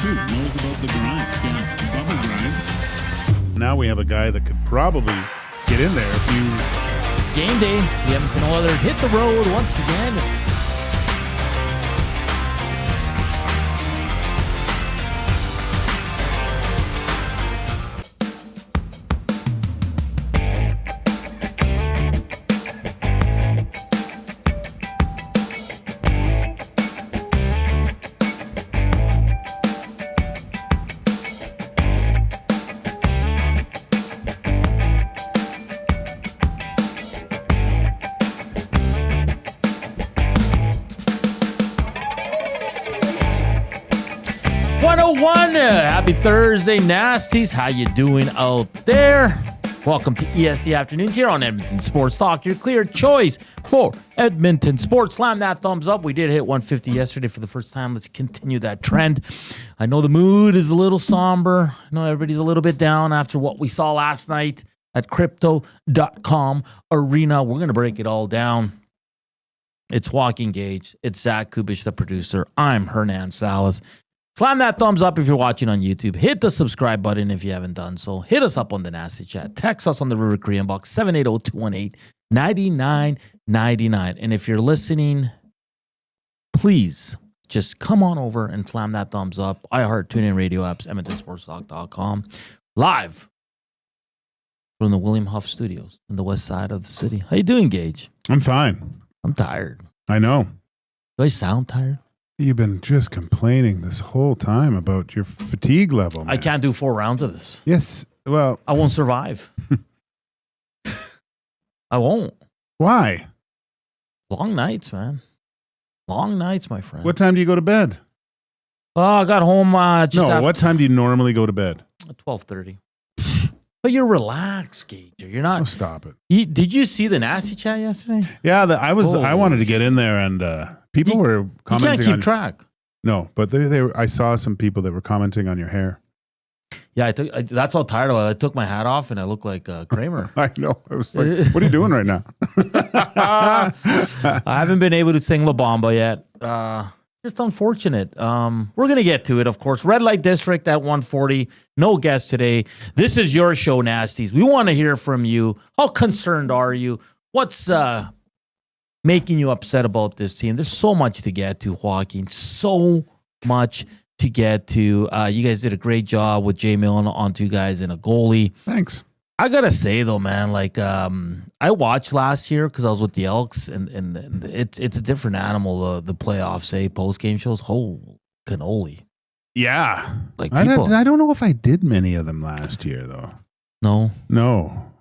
too. Knows about the grind. Yeah, bubble grind. Now we have a guy that could probably get in there if you... It's game day. The Edmonton Oilers hit the road once again. Happy Thursday, Nasties. How you doing out there? Welcome to EST Afternoons here on Edmonton Sports Talk, your clear choice for Edmonton sports. Slam that thumbs up. We did hit 150 yesterday for the first time. Let's continue that trend. I know the mood is a little somber. I know everybody's a little bit down after what we saw last night at Crypto.com Arena. We're going to break it all down. It's Joaquin, Gage. It's Zach Kubish, the producer. I'm Hernan, Salas. Slam that thumbs up if you're watching on YouTube. Hit the subscribe button if you haven't done so. Hit us up on the Nasty Chat. Text us on the River Korean box, 780-218-9999. And if you're listening, please just come on over and slam that thumbs up. iHeart, TuneIn Radio apps, EdmontonSportsTalk.com. Live from the William Huff Studios on the west side of the city. How you doing, Gage? I'm fine. I'm tired. I know. Do I sound tired? You've been just complaining this whole time about your fatigue level, man. I can't do 4 rounds of this. Yes, well... I won't survive. I won't. Why? Long nights, man. Long nights, my friend. What time do you go to bed? Oh, I got home just after... what time do you normally go to bed? 12:30. But you're relaxed, Gage. You're not... Oh, stop it. Did you see the Nasty Chat yesterday? Yeah, I wanted to get in there and... people were commenting. You can't keep track. No, but I saw some people that were commenting on your hair. Yeah, that's how tired I was. I took my hat off and I look like Kramer. I know. I was like, what are you doing right now? I haven't been able to sing La Bamba yet. Just unfortunate. We're going to get to it, of course. Red Light District at 1:40. No guest today. This is your show, Nasties. We want to hear from you. How concerned are you? What's... making you upset about this team? There's so much to get to, Joaquin. So much to get to. You guys did a great job with Jay Millen on 2 guys and a goalie. Thanks. I gotta say though, man, like I watched last year because I was with the Elks, and it's a different animal. The playoffs, post game shows. Holy cannoli! Yeah, like I don't know if I did many of them last year though. No.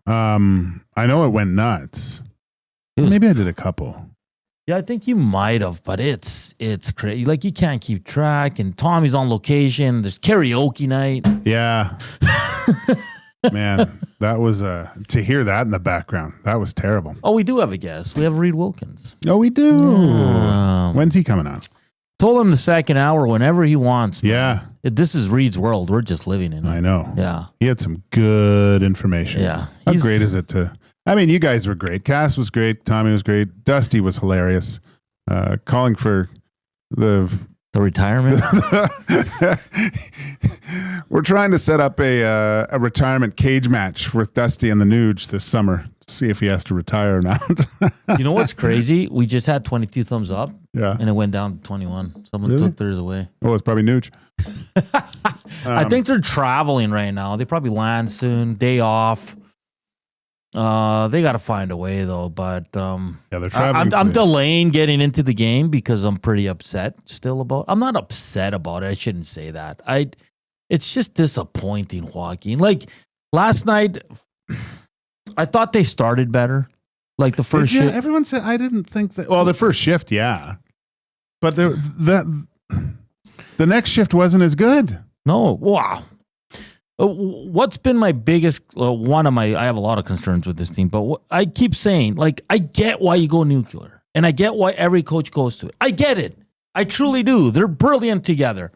I know it went nuts. Maybe I did a couple. Yeah, I think you might have, but it's crazy. Like, you can't keep track, and Tommy's on location. There's karaoke night. Yeah. Man, that was to hear that in the background. That was terrible. Oh, we do have a guest. We have Reed Wilkins. Oh, we do. When's he coming on? Told him the second hour whenever he wants. Man. Yeah. This is Reed's world. We're just living in it. I know. Yeah. He had some good information. Yeah. How great is it to... I mean, you guys were great. Cass was great. Tommy was great. Dusty was hilarious. Calling for the retirement. We're trying to set up a retirement cage match with Dusty and the Nuge this summer. See if he has to retire or not. You know what's crazy? We just had 22 thumbs up. Yeah. And it went down to 21. Someone took theirs away. Oh, it's probably Nuge. I think they're traveling right now. They probably land soon. Day off. They got to find a way though, but yeah, they're traveling. I'm delaying getting into the game because I'm pretty upset still about. I'm not upset about it. I shouldn't say that. It's just disappointing, Joaquin. Like last night, I thought they started better. Like the first shift. Everyone said I didn't think that. Well, the first shift, yeah, but the next shift wasn't as good. No, wow. What's been my biggest, I have a lot of concerns with this team, but I keep saying, like, I get why you go nuclear, and I get why every coach goes to it. I get it. I truly do. They're brilliant together.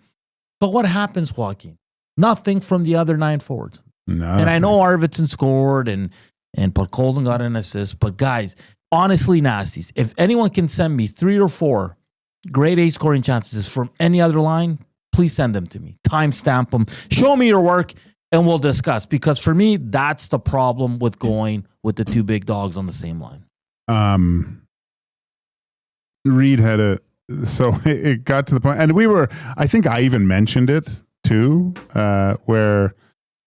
But what happens, Joaquin? Nothing from the other 9 forwards. No. And I know Arvidsson scored, and Podkolden got an assist, but guys, honestly, Nasties, if anyone can send me 3 or 4 grade A scoring chances from any other line, please send them to me. Timestamp them. Show me your work, and we'll discuss. Because for me, that's the problem with going with the two big dogs on the same line. Reed had so it got to the point, and I think I even mentioned it too, where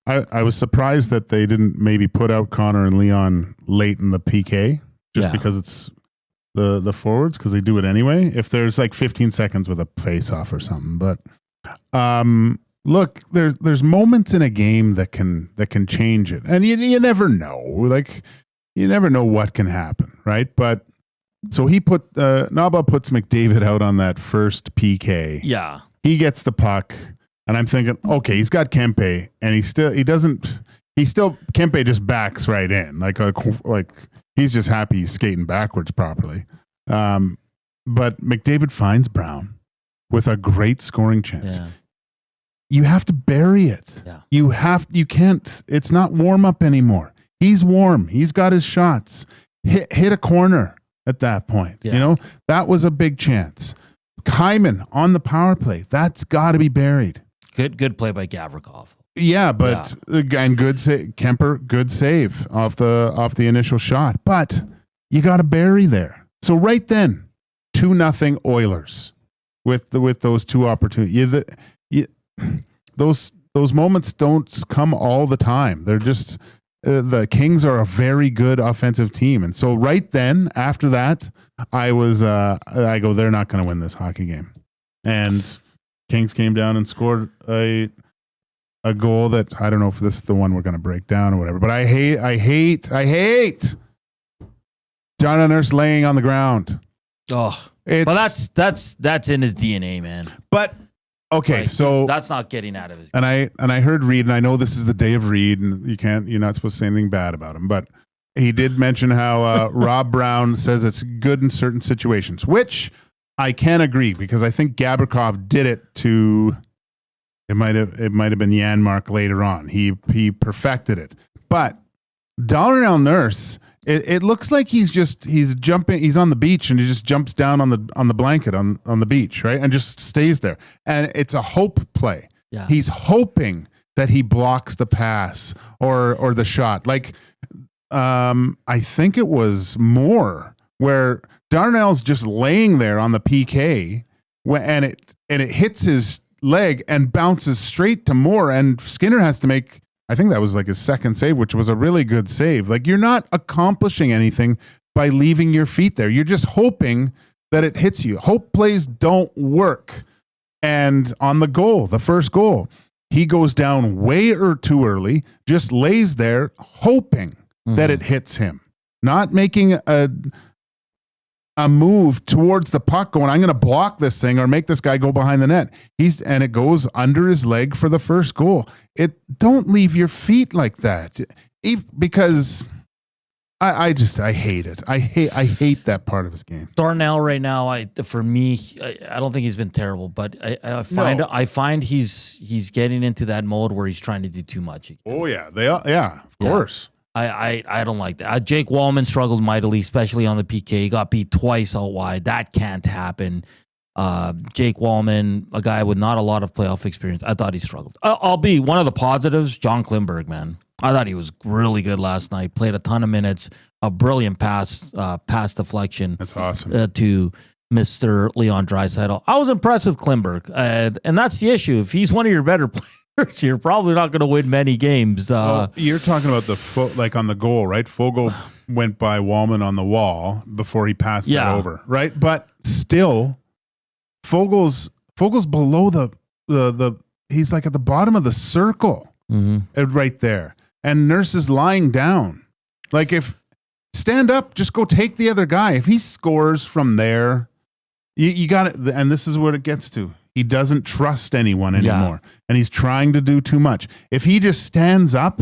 I was surprised that they didn't maybe put out Connor and Leon late in the PK, just because it's the forwards, because they do it anyway. If there's like 15 seconds with a face-off or something, but look, there's moments in a game that can change it, and you never know. Like, you never know what can happen, right? But so Knoblock puts McDavid out on that first PK. Yeah, he gets the puck. And I'm thinking, okay, he's got Kempe, and Kempe just backs right in. Like he's just happy he's skating backwards properly. But McDavid finds Brown with a great scoring chance. Yeah. You have to bury it. Yeah. You can't, it's not warm up anymore. He's warm. He's got his shots. Hit a corner at that point. Yeah. You know, that was a big chance. Hyman on the power play. That's got to be buried. Good play by Gavrikov. Yeah, but and good save. Kemper, good save off the initial shot. But you got to bury there. So right then, 2-0 Oilers with those two opportunities. Those moments don't come all the time. They're just the Kings are a very good offensive team, and so right then after that, I go, they're not going to win this hockey game, and Kings came down and scored a goal that I don't know if this is the one we're going to break down or whatever, but I hate John Nurse laying on the ground. Oh, well, that's in his DNA, man. But okay, like, so that's not getting out of his. And I heard Reed, and I know this is the day of Reed, and you're not supposed to say anything bad about him, but he did mention how Rob Brown says it's good in certain situations, which I can agree, because I think Gavrikov did it to. It might have been Janmark later on. He perfected it, but Darnell Nurse. It looks like he's jumping. He's on the beach and he just jumps down on the blanket on the beach, right, and just stays there. And it's a hope play. Yeah. He's hoping that he blocks the pass or the shot. Like I think it was Moore where Darnell's just laying there on the PK and it hits his leg and bounces straight to Moore, and Skinner has to make. I think that was like his second save, which was a really good save. Like, you're not accomplishing anything by leaving your feet there. You're just hoping that it hits you. Hope plays don't work. And on the first goal, he goes down way too early, just lays there hoping that it hits him, not making a move towards the puck going, I'm going to block this thing or make this guy go behind the net. And it goes under his leg for the first goal. Don't leave your feet like that, because I hate it. I hate that part of his game. Darnell right now, for me, I don't think he's been terrible, but I find he's getting into that mode where he's trying to do too much. Oh yeah, of course. I don't like that. Jake Wallman struggled mightily, especially on the PK. He got beat twice out wide. That can't happen. Jake Wallman, a guy with not a lot of playoff experience, I thought he struggled. I'll be one of the positives, John Klimberg, man. I thought he was really good last night. Played a ton of minutes. A brilliant pass deflection. That's awesome. To Mr. Leon Draisaitl. I was impressed with Klimberg, and that's the issue. If he's one of your better players, you're probably not going to win many games. You're talking about like on the goal, right? Fogel went by Wallman on the wall before he passed it over, right? But still, Fogel's below the he's like at the bottom of the circle, right there, and Nurse is lying down. Like, if stand up, just go take the other guy. If he scores from there, you got it. And this is what it gets to. He doesn't trust anyone anymore, and he's trying to do too much. If he just stands up,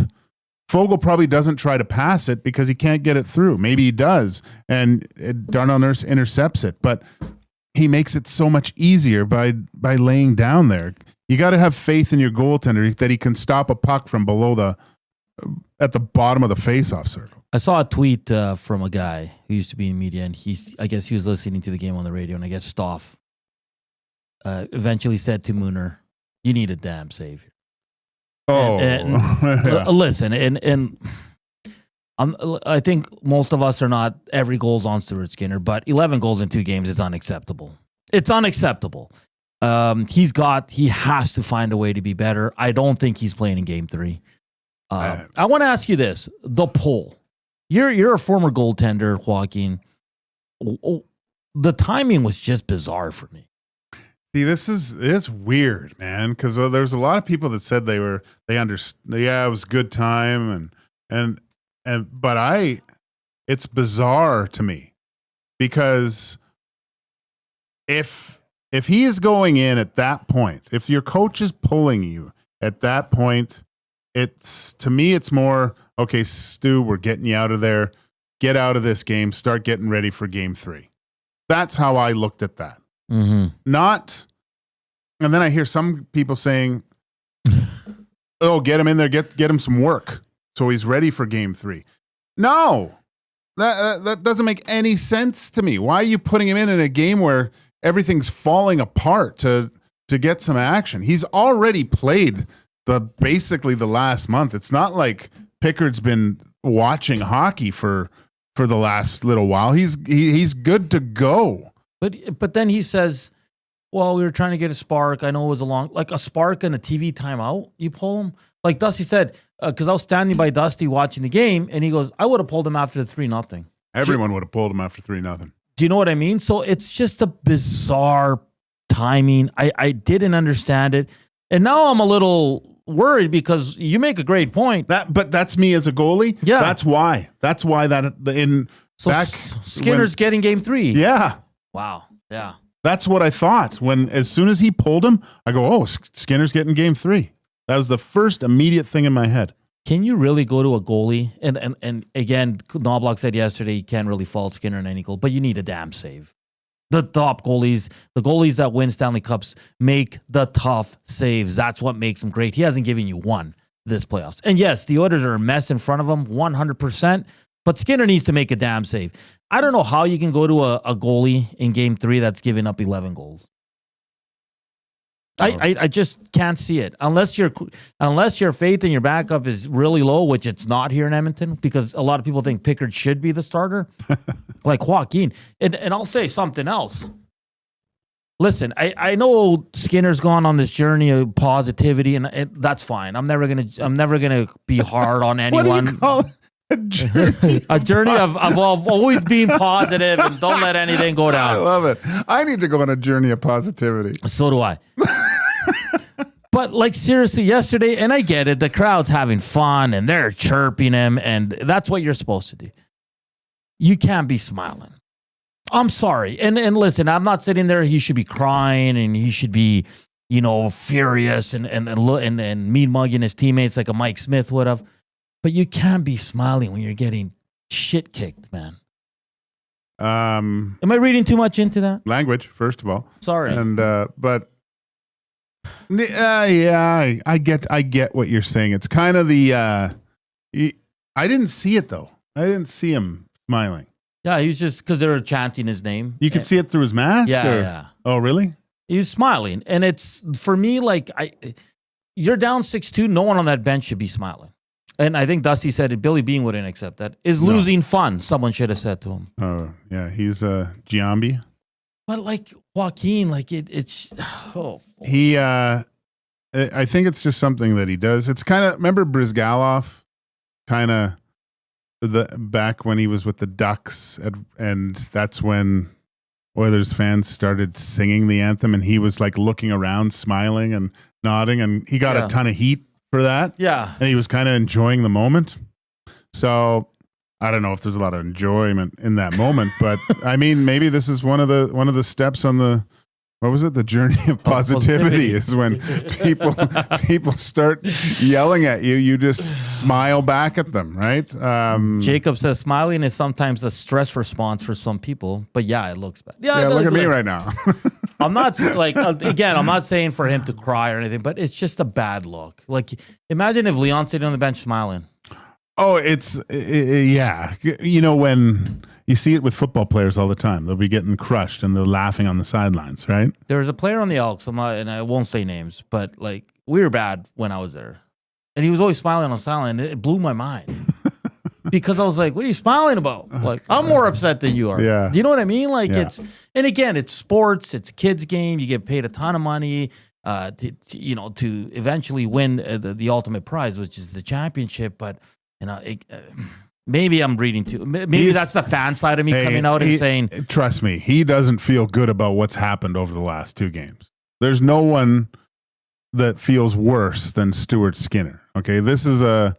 Fogel probably doesn't try to pass it because he can't get it through. Maybe he does, and Darnell Nurse intercepts it, but he makes it so much easier by laying down there. You got to have faith in your goaltender that he can stop a puck from below at the bottom of the faceoff circle. I saw a tweet from a guy who used to be in media, and I guess he was listening to the game on the radio, and I guess Stoff eventually said to Mooner, You need a damn save. Oh, Listen, and I think most of us are not every goal's on Stuart Skinner, but 11 goals in 2 games is unacceptable. It's unacceptable. He has to find a way to be better. I don't think he's playing in game 3. I want to ask you this: the poll. You're a former goaltender, Joaquin. The timing was just bizarre for me. See, it's weird, man, because there's a lot of people that said they understood. Yeah, it was a good time, but it's bizarre to me because if he is going in at that point, if your coach is pulling you at that point, to me it's more, okay, Stu, we're getting you out of there. Get out of this game. Start getting ready for game 3. That's how I looked at that. Mm-hmm. Not, and then I hear some people saying, "Oh, get him in there, get him some work, so he's ready for game 3." No, that doesn't make any sense to me. Why are you putting him in a game where everything's falling apart to get some action? He's already played basically the last month. It's not like Pickard's been watching hockey for the last little while. He's good to go. But then he says, well, we were trying to get a spark. I know it was a spark and a TV timeout. You pull him. Like Dusty said, because I was standing by Dusty watching the game, and he goes, I would have pulled him after the 3-0. Everyone would have pulled him after 3-0. Do you know what I mean? So it's just a bizarre timing. I didn't understand it. And now I'm a little worried because you make a great point. But that's me as a goalie. Yeah. That's why Skinner's getting game 3. Yeah. Wow. Yeah. That's what I thought. As soon as he pulled him, I go, oh, Skinner's getting game 3. That was the first immediate thing in my head. Can you really go to a goalie? And again, Knoblock said yesterday you can't really fault Skinner in any goal, but you need a damn save. The top goalies, the goalies that win Stanley Cups, make the tough saves. That's what makes them great. He hasn't given you one this playoffs. And yes, the Oilers are a mess in front of him, 100%, but Skinner needs to make a damn save. I don't know how you can go to a goalie in game 3 that's giving up 11 goals. I just can't see it unless your faith in your backup is really low, which it's not here in Edmonton, because a lot of people think Pickard should be the starter, like Joaquin. And I'll say something else. Listen, I know Skinner's gone on this journey of positivity, and that's fine. I'm never gonna be hard on anyone. What do you call it? A journey. A journey of always being positive and don't let anything go down. I love it. I need to go on a journey of positivity. So do I. But like seriously, yesterday, and I get it, the crowd's having fun and they're chirping him, and that's what you're supposed to do. You can't be smiling. I'm sorry. And listen, I'm not sitting there, he should be crying and he should be, furious and mean mugging his teammates like a Mike Smith would have. But you can't be smiling when you're getting shit kicked, man. Am I reading too much into that? Language, first of all. Sorry. And but yeah, I get what you're saying. It's kind of I didn't see it though. I didn't see him smiling. Yeah, he was just because they were chanting his name. You could see it through his mask. Yeah. Oh, really? He was smiling, and it's for me like you're down 6-2. No one on that bench should be smiling. And I think Dusty said it. Billy Bean wouldn't accept that. Is losing fun? Someone should have said to him. Oh yeah, he's Giambi. But like Joaquin, like it's he. I think it's just something that he does. It's kind of, remember Brizgalov, kind of back when he was with the Ducks, and that's when Oilers fans started singing the anthem, and he was like looking around, smiling and nodding, and he got a ton of heat for that. Yeah. And he was kind of enjoying the moment. So I don't know if there's a lot of enjoyment in that moment, but I mean, maybe this is one of the steps on the, what was it? The journey of positivity is when people start yelling at you. You just smile back at them, right? Jacob says smiling is sometimes a stress response for some people, but yeah, it looks bad. Yeah, look at me right now. I'm not like, again, I'm not saying for him to cry or anything, but it's just a bad look. Like, imagine if Leon's sitting on the bench smiling. Oh, yeah. When You see it with football players all the time. They'll be getting crushed and they're laughing on the sidelines, right? There was a player on the Elks, and I won't say names, but like we were bad when I was there. And he was always smiling on the sideline. It blew my mind. Because I was like, what are you smiling about? Like, I'm more upset than you are. Yeah. Do you know what I mean? Like, Yeah. and again, it's sports, it's a kid's game. You get paid a ton of money to eventually win the ultimate prize, which is the championship. But, maybe I'm reading too. Maybe that's the fan side of me coming out and saying. Trust me, he doesn't feel good about what's happened over the last 2 games. There's no one that feels worse than Stuart Skinner. Okay, this is a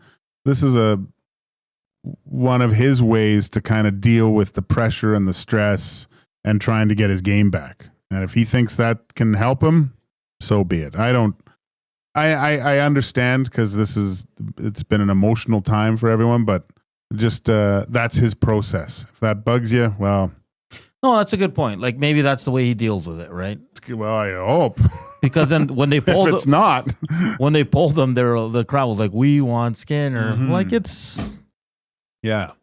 one of his ways to kind of deal with the pressure and the stress and trying to get his game back. And if he thinks that can help him, so be it. I understand because it's been an emotional time for everyone, but just that's his process. If that bugs you, well. No, that's a good point. Like maybe that's the way he deals with it, right? Well, I hope. Because then when they pulled, if it's not, when they pulled them, the crowd was like, "We want Skinner." Mm-hmm. Like it's. Yeah.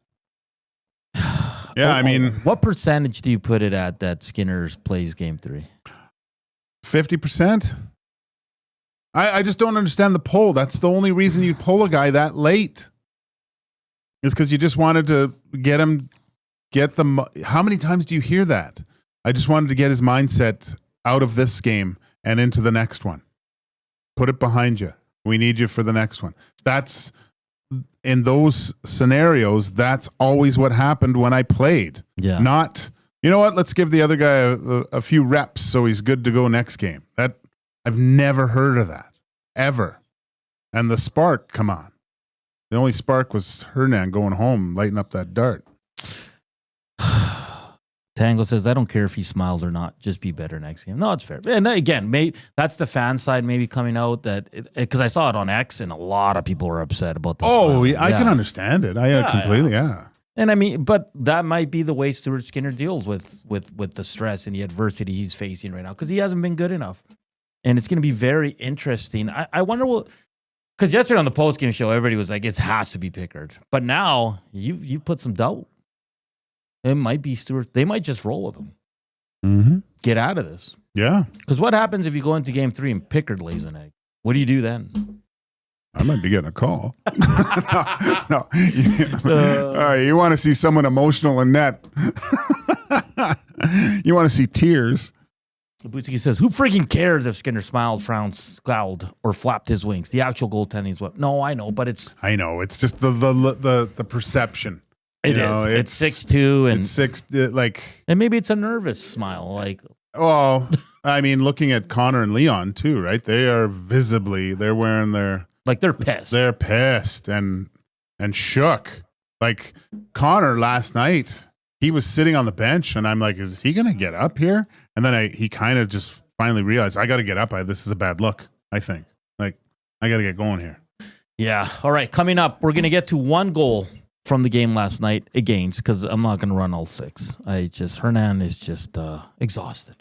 Yeah, I mean, what percentage do you put it at that Skinner's plays game 3? 50%. I just don't understand the poll. That's the only reason you pull a guy that late. Is because you just wanted to get him, how many times do you hear that? I just wanted to get his mindset out of this game and into the next one. Put it behind you. We need you for the next one. That's, in those scenarios, that's always what happened when I played. Yeah. Not, you know what, let's give the other guy a few reps so he's good to go next game. That I've never heard of that, ever. And the spark, come on. The only spark was Hernan going home, lighting up that dart. Tango says, I don't care if he smiles or not. Just be better next game. No, it's fair. And again, that's the fan side maybe coming out that because I saw it on X and a lot of people were upset about this. Oh, I can understand it. I completely, yeah. And I mean, but that might be the way Stuart Skinner deals with the stress and the adversity he's facing right now because he hasn't been good enough. And it's going to be very interesting. I wonder what, because yesterday on the post-game show, everybody was like, it has to be Pickard. But now you put some doubt. It might be Stuart. They might just roll with him. Mm-hmm. Get out of this. Yeah. Because what happens if you go into game 3 and Pickard lays an egg? What do you do then? I might be getting a call. No. You want to see someone emotional in net. You want to see tears. Butski says, who freaking cares if Skinner smiled, frowned, scowled, or flapped his wings? The actual goaltending is what? No, I know, but it's... I know. It's just the perception. It is. It's 6'2". And it's 6, and maybe it's a nervous smile. Like, well, I mean, looking at Connor and Leon too, right? They are they're wearing their... Like they're pissed. They're pissed and shook. Like Connor last night, he was sitting on the bench and I'm like, is he going to get up here? And then he kind of just finally realized, I got to get up. This is a bad look, I think. Like, I got to get going here. Yeah. All right. Coming up, we're going to get to one goal from the game last night against, because I'm not going to run all 6. Hernan is just exhausted.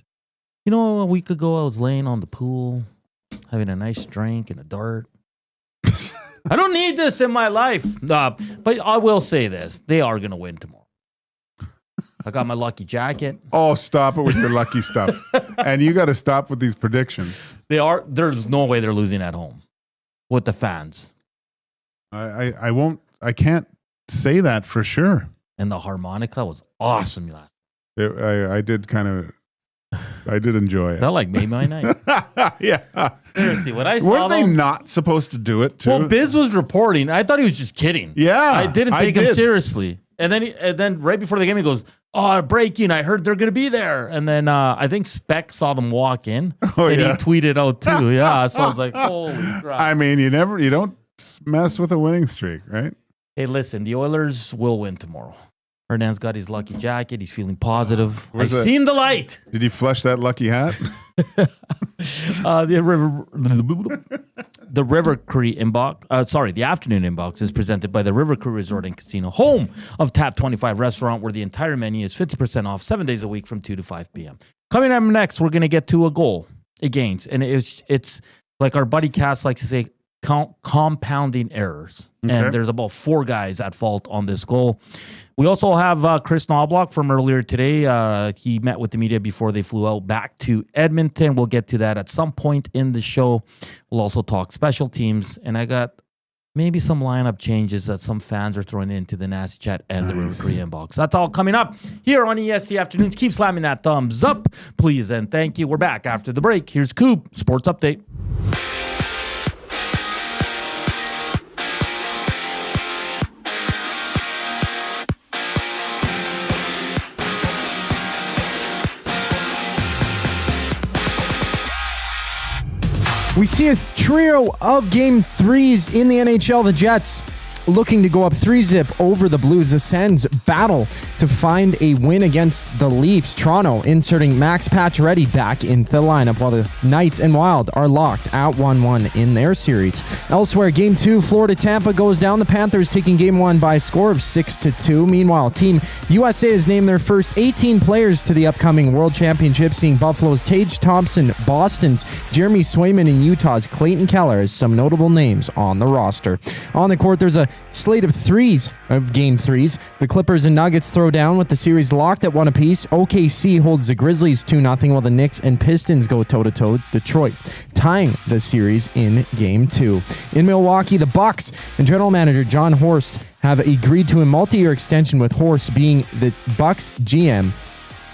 You know, a week ago, I was laying on the pool, having a nice drink and a dart. I don't need this in my life. But I will say this. They are going to win tomorrow. I got my lucky jacket. Oh, stop it with your lucky stuff. And you got to stop with these predictions. There's no way they're losing at home with the fans. I can't say that for sure. And the harmonica was awesome last I did enjoy it. That made my night. Yeah. Seriously, when I saw Weren't they not supposed to do it too? Well, Biz was reporting. I thought he was just kidding. Yeah. I didn't take him seriously. And then right before the game, he goes, "Oh, breaking! I heard they're going to be there." And then I think Speck saw them walk in, and he tweeted out too. Yeah, so I was like, "Holy crap!" I mean, you don't mess with a winning streak, right? Hey, listen, the Oilers will win tomorrow. Hernan's got his lucky jacket. He's feeling positive. I've seen the light. Did you flush that lucky hat? The River Cree inbox. The afternoon inbox is presented by the River Cree Resort and Casino, home of Tap 25 Restaurant, where the entire menu is 50% off 7 days a week from 2 to 5 p.m. Coming up next, we're going to get to a goal against, and it's like our buddy Cass likes to say, compounding errors. Okay. And there's about 4 guys at fault on this goal. We also have Chris Knoblock from earlier today. He met with the media before they flew out back to Edmonton. We'll get to that at some point in the show. We'll also talk special teams. And I got maybe some lineup changes that some fans are throwing into the Nasty Chat and the River Korean box. That's all coming up here on EST Afternoons. Keep slamming that thumbs up, please, and thank you. We're back after the break. Here's Coop, Sports Update. We see a trio of Game 3s in the NHL. The Jets looking to go up 3-0 over the Blues. The Sens battle to find a win against the Leafs. Toronto inserting Max Pacioretty back into the lineup, while the Knights and Wild are locked at 1-1 in their series. Elsewhere, Game 2, Florida-Tampa goes down. The Panthers taking Game 1 by a score of 6-2. Meanwhile, Team USA has named their first 18 players to the upcoming World Championship, seeing Buffalo's Tage Thompson, Boston's Jeremy Swayman, and Utah's Clayton Keller as some notable names on the roster. On the court, there's a slate of Game 3s. The Clippers and Nuggets throw down with the series locked at 1 apiece. OKC holds the Grizzlies 2-0, while the Knicks and Pistons go toe-to-toe. Detroit tying the series in Game 2. In Milwaukee, the Bucks and general manager John Horst have agreed to a multi-year extension, with Horst being the Bucks GM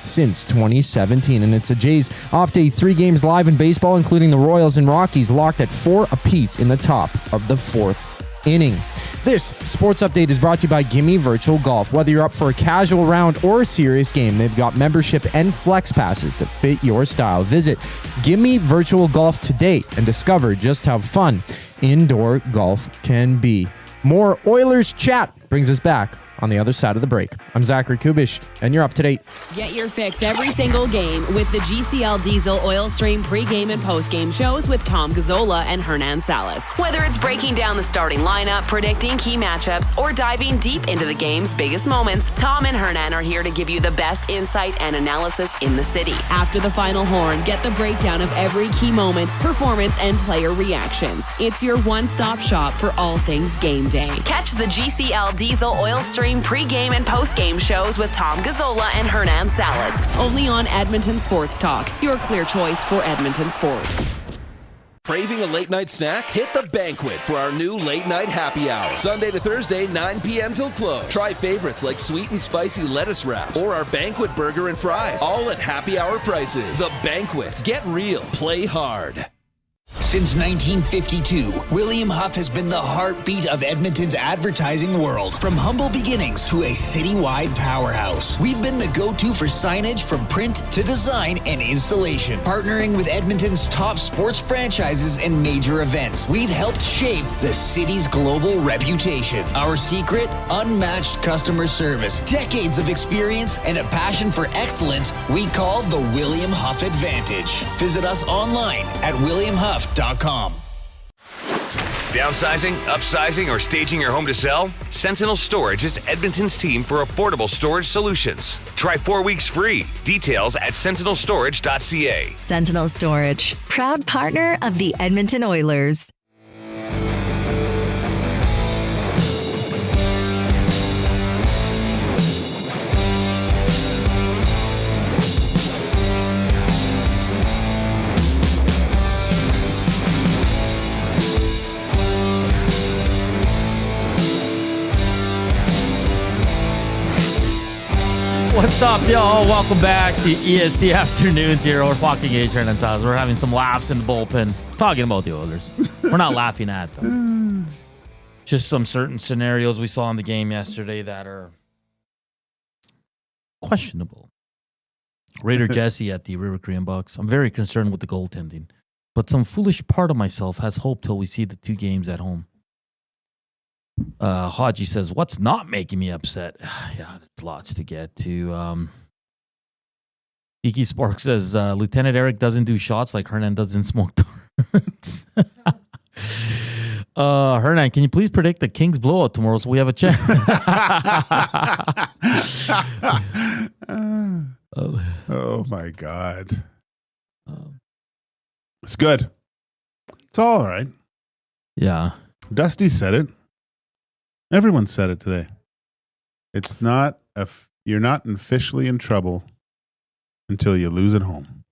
since 2017. And it's a Jays off day. 3 games live in baseball, including the Royals and Rockies, locked at 4 apiece in the top of the 4th inning. This sports update is brought to you by Gimme Virtual Golf. Whether you're up for a casual round or a serious game, they've got membership and flex passes to fit your style. Visit Gimme Virtual Golf today and discover just how fun indoor golf can be. More Oilers chat brings us back on the other side of the break. I'm Zachary Kubish, and you're up to date. Get your fix every single game with the GCL Diesel Oil Stream pregame and postgame shows with Tom Gazzola and Hernan Salas. Whether it's breaking down the starting lineup, predicting key matchups, or diving deep into the game's biggest moments, Tom and Hernan are here to give you the best insight and analysis in the city. After the final horn, get the breakdown of every key moment, performance, and player reactions. It's your one-stop shop for all things game day. Catch the GCL Diesel Oil Stream pregame and postgame shows with Tom Gazzola and Hernan Salas. Only on Edmonton Sports Talk, your clear choice for Edmonton sports. Craving a late night snack? Hit the Banquet for our new late night happy hour. Sunday to Thursday, 9 p.m. till close. Try favorites like sweet and spicy lettuce wraps or our Banquet burger and fries, all at happy hour prices. The Banquet. Get real. Play hard. Since 1952, William Huff has been the heartbeat of Edmonton's advertising world. From humble beginnings to a citywide powerhouse, we've been the go-to for signage from print to design and installation. Partnering with Edmonton's top sports franchises and major events, we've helped shape the city's global reputation. Our secret? Unmatched customer service, decades of experience, and a passion for excellence we call the William Huff Advantage. Visit us online at williamhuff.com. Downsizing, upsizing, or staging your home to sell? Sentinel Storage is Edmonton's team for affordable storage solutions. Try 4 weeks free. Details at sentinelstorage.ca. Sentinel Storage, proud partner of the Edmonton Oilers. What's up, y'all? Welcome back to EST Afternoons here. We're talking Gage, Hernan, Salas. We're having some laughs in the bullpen, talking about the Oilers. We're not laughing at them. Just some certain scenarios we saw in the game yesterday that are questionable. Raider Jesse at the River Korean box. I'm very concerned with the goaltending, but some foolish part of myself has hope till we see the 2 games at home. Haji says, what's not making me upset? Yeah, there's lots to get to. Iki Spark says, Lieutenant Eric doesn't do shots like Hernan doesn't smoke darts. Hernan, can you please predict the Kings blowout tomorrow so we have a check? Oh, my God. It's good. It's all right. Yeah. Dusty said it. Everyone said it today. It's not you're not officially in trouble until you lose at home.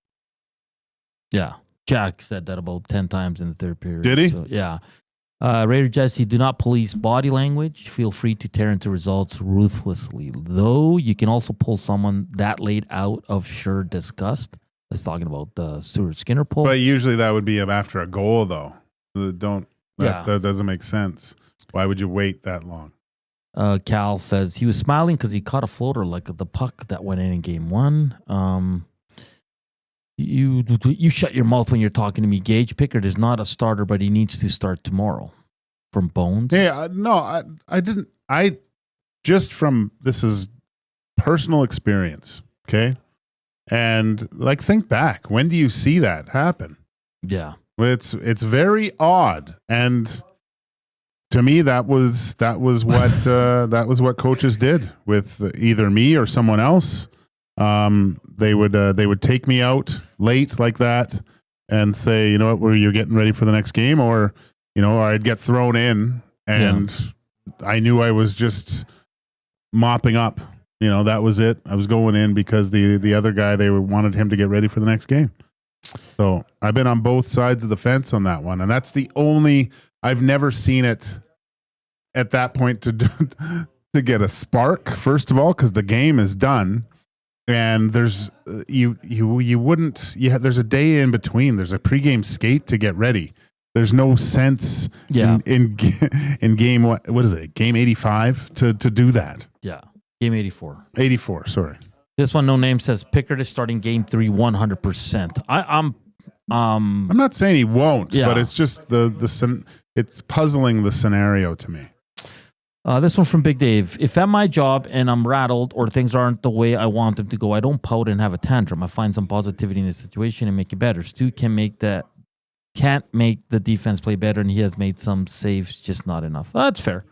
Yeah. Jack said that about 10 times in the third period. Did he? So, yeah. Raider Jesse, do not police body language. Feel free to tear into results ruthlessly. Though you can also pull someone that late out of sheer disgust. Let's talking about the Stuart Skinner pull. But usually that would be after a goal, though. That doesn't make sense. Why would you wait that long? Cal says he was smiling because he caught a floater like the puck that went in game 1. You shut your mouth when you're talking to me, Gage. Pickard is not a starter, but he needs to start tomorrow. From Bones. Yeah, I didn't. This is personal experience, okay? And like, think back. When do you see that happen? Yeah. It's very odd, and to me, that was what coaches did with either me or someone else. They would take me out late like that and say, you know what, you're getting ready for the next game, or I'd get thrown in and I knew I was just mopping up. That was it. I was going in because the other guy, they wanted him to get ready for the next game. So I've been on both sides of the fence on that one. And that's the only, I've never seen it at that point to get a spark, first of all, because the game is done. And there's, there's a day in between. There's a pregame skate to get ready. There's no sense in game, what is it? Game 85 to do that. Yeah. Game 84. 84, sorry. This one, no name, says Pickard is starting game 3 100%. I'm not saying he won't, but it's just it's puzzling the scenario to me. This one from Big Dave. If at my job and I'm rattled or things aren't the way I want them to go, I don't pout and have a tantrum. I find some positivity in the situation and make it better. Stu can't make the defense play better, and he has made some saves, just not enough. That's fair.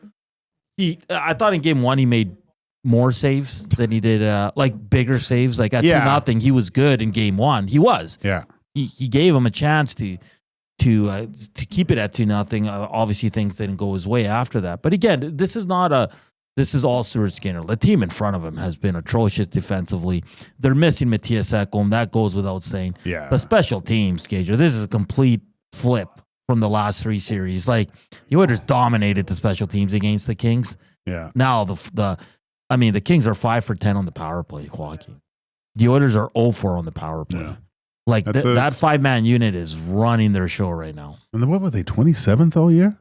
I thought in game 1 he made more saves than he did, like bigger saves. Like at 2-0, he was good in game 1. He was. Yeah. He gave him a chance to keep it at 2-0. Obviously, things didn't go his way after that. But again, this is all Stuart Skinner. The team in front of him has been atrocious defensively. They're missing Matthias Ekholm. That goes without saying. Yeah. The special teams, Gage, this is a complete flip from the last 3 series. Like, the Oilers dominated the special teams against the Kings. Yeah. Now the Kings are 5 for 10 on the power play, Joaquin. The Oilers are 0-4 on the power play. Yeah. Like that 5-man unit is running their show right now. And what were they, 27th all year?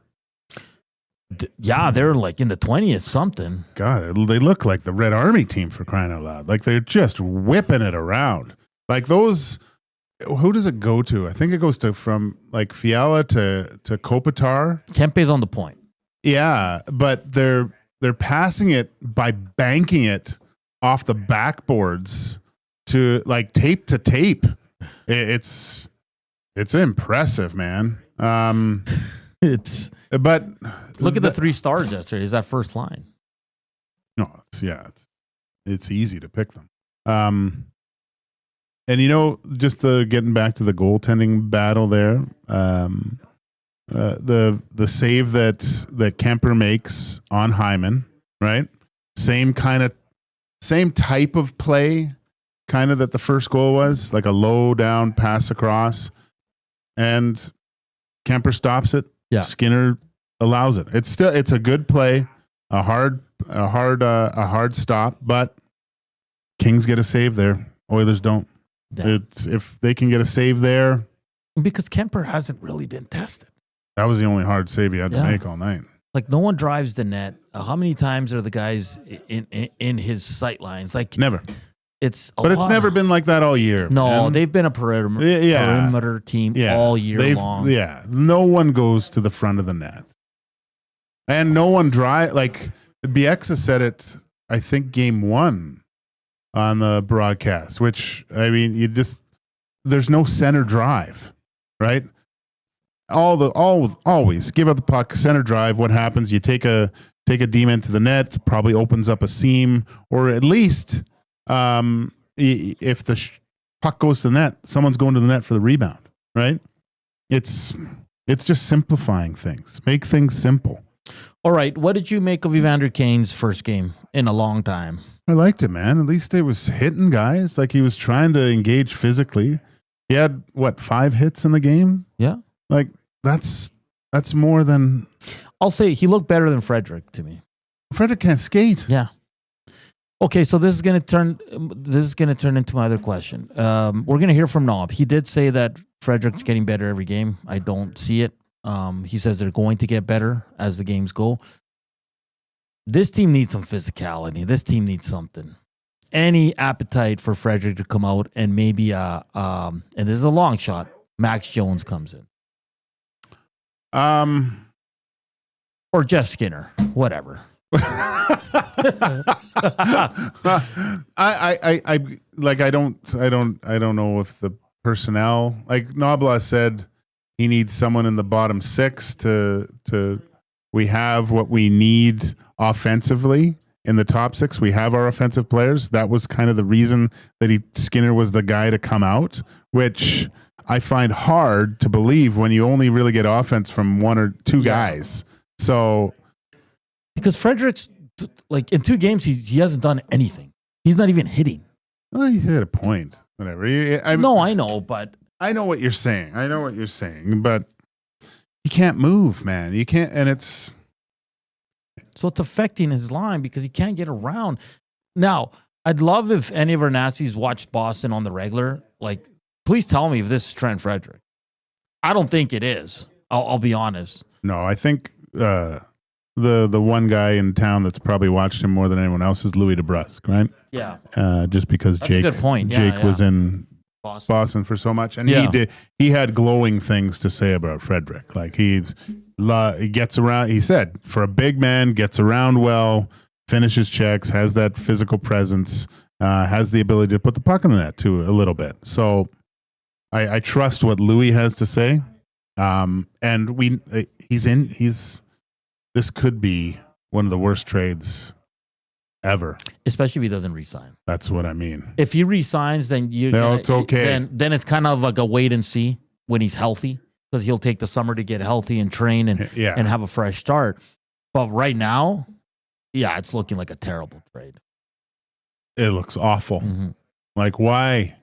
Yeah, they're like in the 20th something. God, they look like the Red Army team, for crying out loud. Like they're just whipping it around. Like those, who does it go to? I think it goes from like Fiala to Kopitar. Kempe's on the point. Yeah, but they're passing it by banking it off the backboards to like tape to tape. It's impressive, man. But look at the 3 stars yesterday. Is that first line? No, it's easy to pick them. And just getting back to the goaltending battle there. The save that Kemper makes on Hyman, right? Same type of play, kind of that the first goal was, like a low down pass across, and Kemper stops it. Yeah. Skinner allows it. It's a good play, a hard stop, but Kings get a save there. Oilers don't. Yeah. If they can get a save there, because Kemper hasn't really been tested. That was the only hard save he had to make all night. Like, no one drives the net. How many times are the guys in his sight lines? Like, never. It's never been like that all year. No, man. They've been a perimeter team all year long. Yeah, no one goes to the front of the net, and no one drive. Like Bieksa said it, I think game 1 on the broadcast. Which there's no center drive, right? Always give up the puck, center drive. What happens? You take a D-man to the net, probably opens up a seam, or at least if the puck goes to the net, someone's going to the net for the rebound, right? It's It's just simplifying things. Make things simple. All right. What did you make of Evander Kane's first game in a long time? I liked it, man. At least it was hitting guys. Like he was trying to engage physically. He had, 5 hits in the game? Yeah. Like that's more than... I'll say he looked better than Frederick to me. Frederick can't skate. Yeah. Okay, so this is going to turn into my other question. We're going to hear from Knob. He did say that Frederick's getting better every game. I don't see it. He says they're going to get better as the games go. This team needs some physicality. This team needs something. Any appetite for Frederick to come out and maybe and this is a long shot, Max Jones comes in. Or Jeff Skinner, whatever. I don't know if the personnel, like Knoblock said, he needs someone in the bottom 6 to we have what we need offensively in the top 6. We have our offensive players. That was kind of the reason that Skinner was the guy to come out, which I find hard to believe when you only really get offense from 1 or 2 guys. So because Frederick's like in 2 games, he hasn't done anything. He's not even hitting. Well, he's hit a point. Whatever. I know, but I know what you're saying. But you can't move, man. You can't, and it's affecting his line because he can't get around. Now, I'd love if any of our Nasties watched Boston on the regular. Like, please tell me if this is Trent Frederick. I don't think it is. I'll be honest. No, I think the one guy in town that's probably watched him more than anyone else is Louis DeBrusque, right? Yeah. Just because that's a good point. Jake was in Boston for so much, and he had glowing things to say about Frederick. Like he gets around. He said for a big man, gets around well, finishes checks, has that physical presence, has the ability to put the puck in the net too a little bit. So I trust what Louis has to say. And this could be one of the worst trades ever. Especially if he doesn't resign. That's what I mean. If he resigns, then it's okay. Then it's kind of like a wait and see when he's healthy, because he'll take the summer to get healthy and train and have a fresh start. But right now, it's looking like a terrible trade. It looks awful. Mm-hmm. Like why?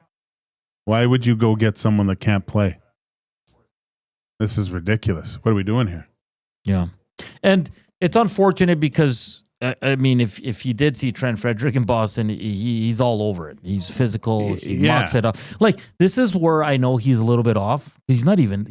Why would you go get someone that can't play? This is ridiculous. What are we doing here? Yeah. And it's unfortunate because, I mean, if you did see Trent Frederick in Boston, he's all over it. He's physical. He mocks it up. Like, this is where I know he's a little bit off. He's not even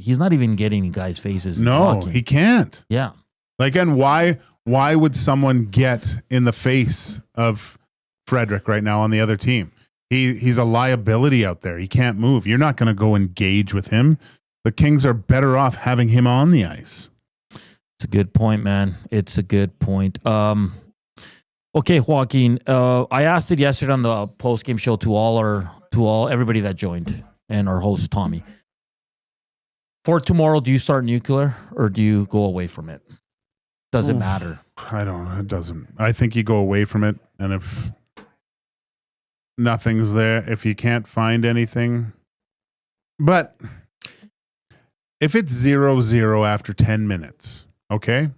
getting in guys' faces. No, he can't. Yeah. Like, and why would someone get in the face of Frederick right now on the other team? He's a liability out there. He can't move. You're not going to go engage with him. The Kings are better off having him on the ice. It's a good point, man. It's a good point. Okay, Joaquin. I asked it yesterday on the post-game show to everybody that joined and our host Tommy. For tomorrow, do you start nuclear or do you go away from it? Does it matter? I don't know. It doesn't. I think you go away from it, and if nothing's there, if you can't find anything, but if it's 0-0 after 10 minutes, okay,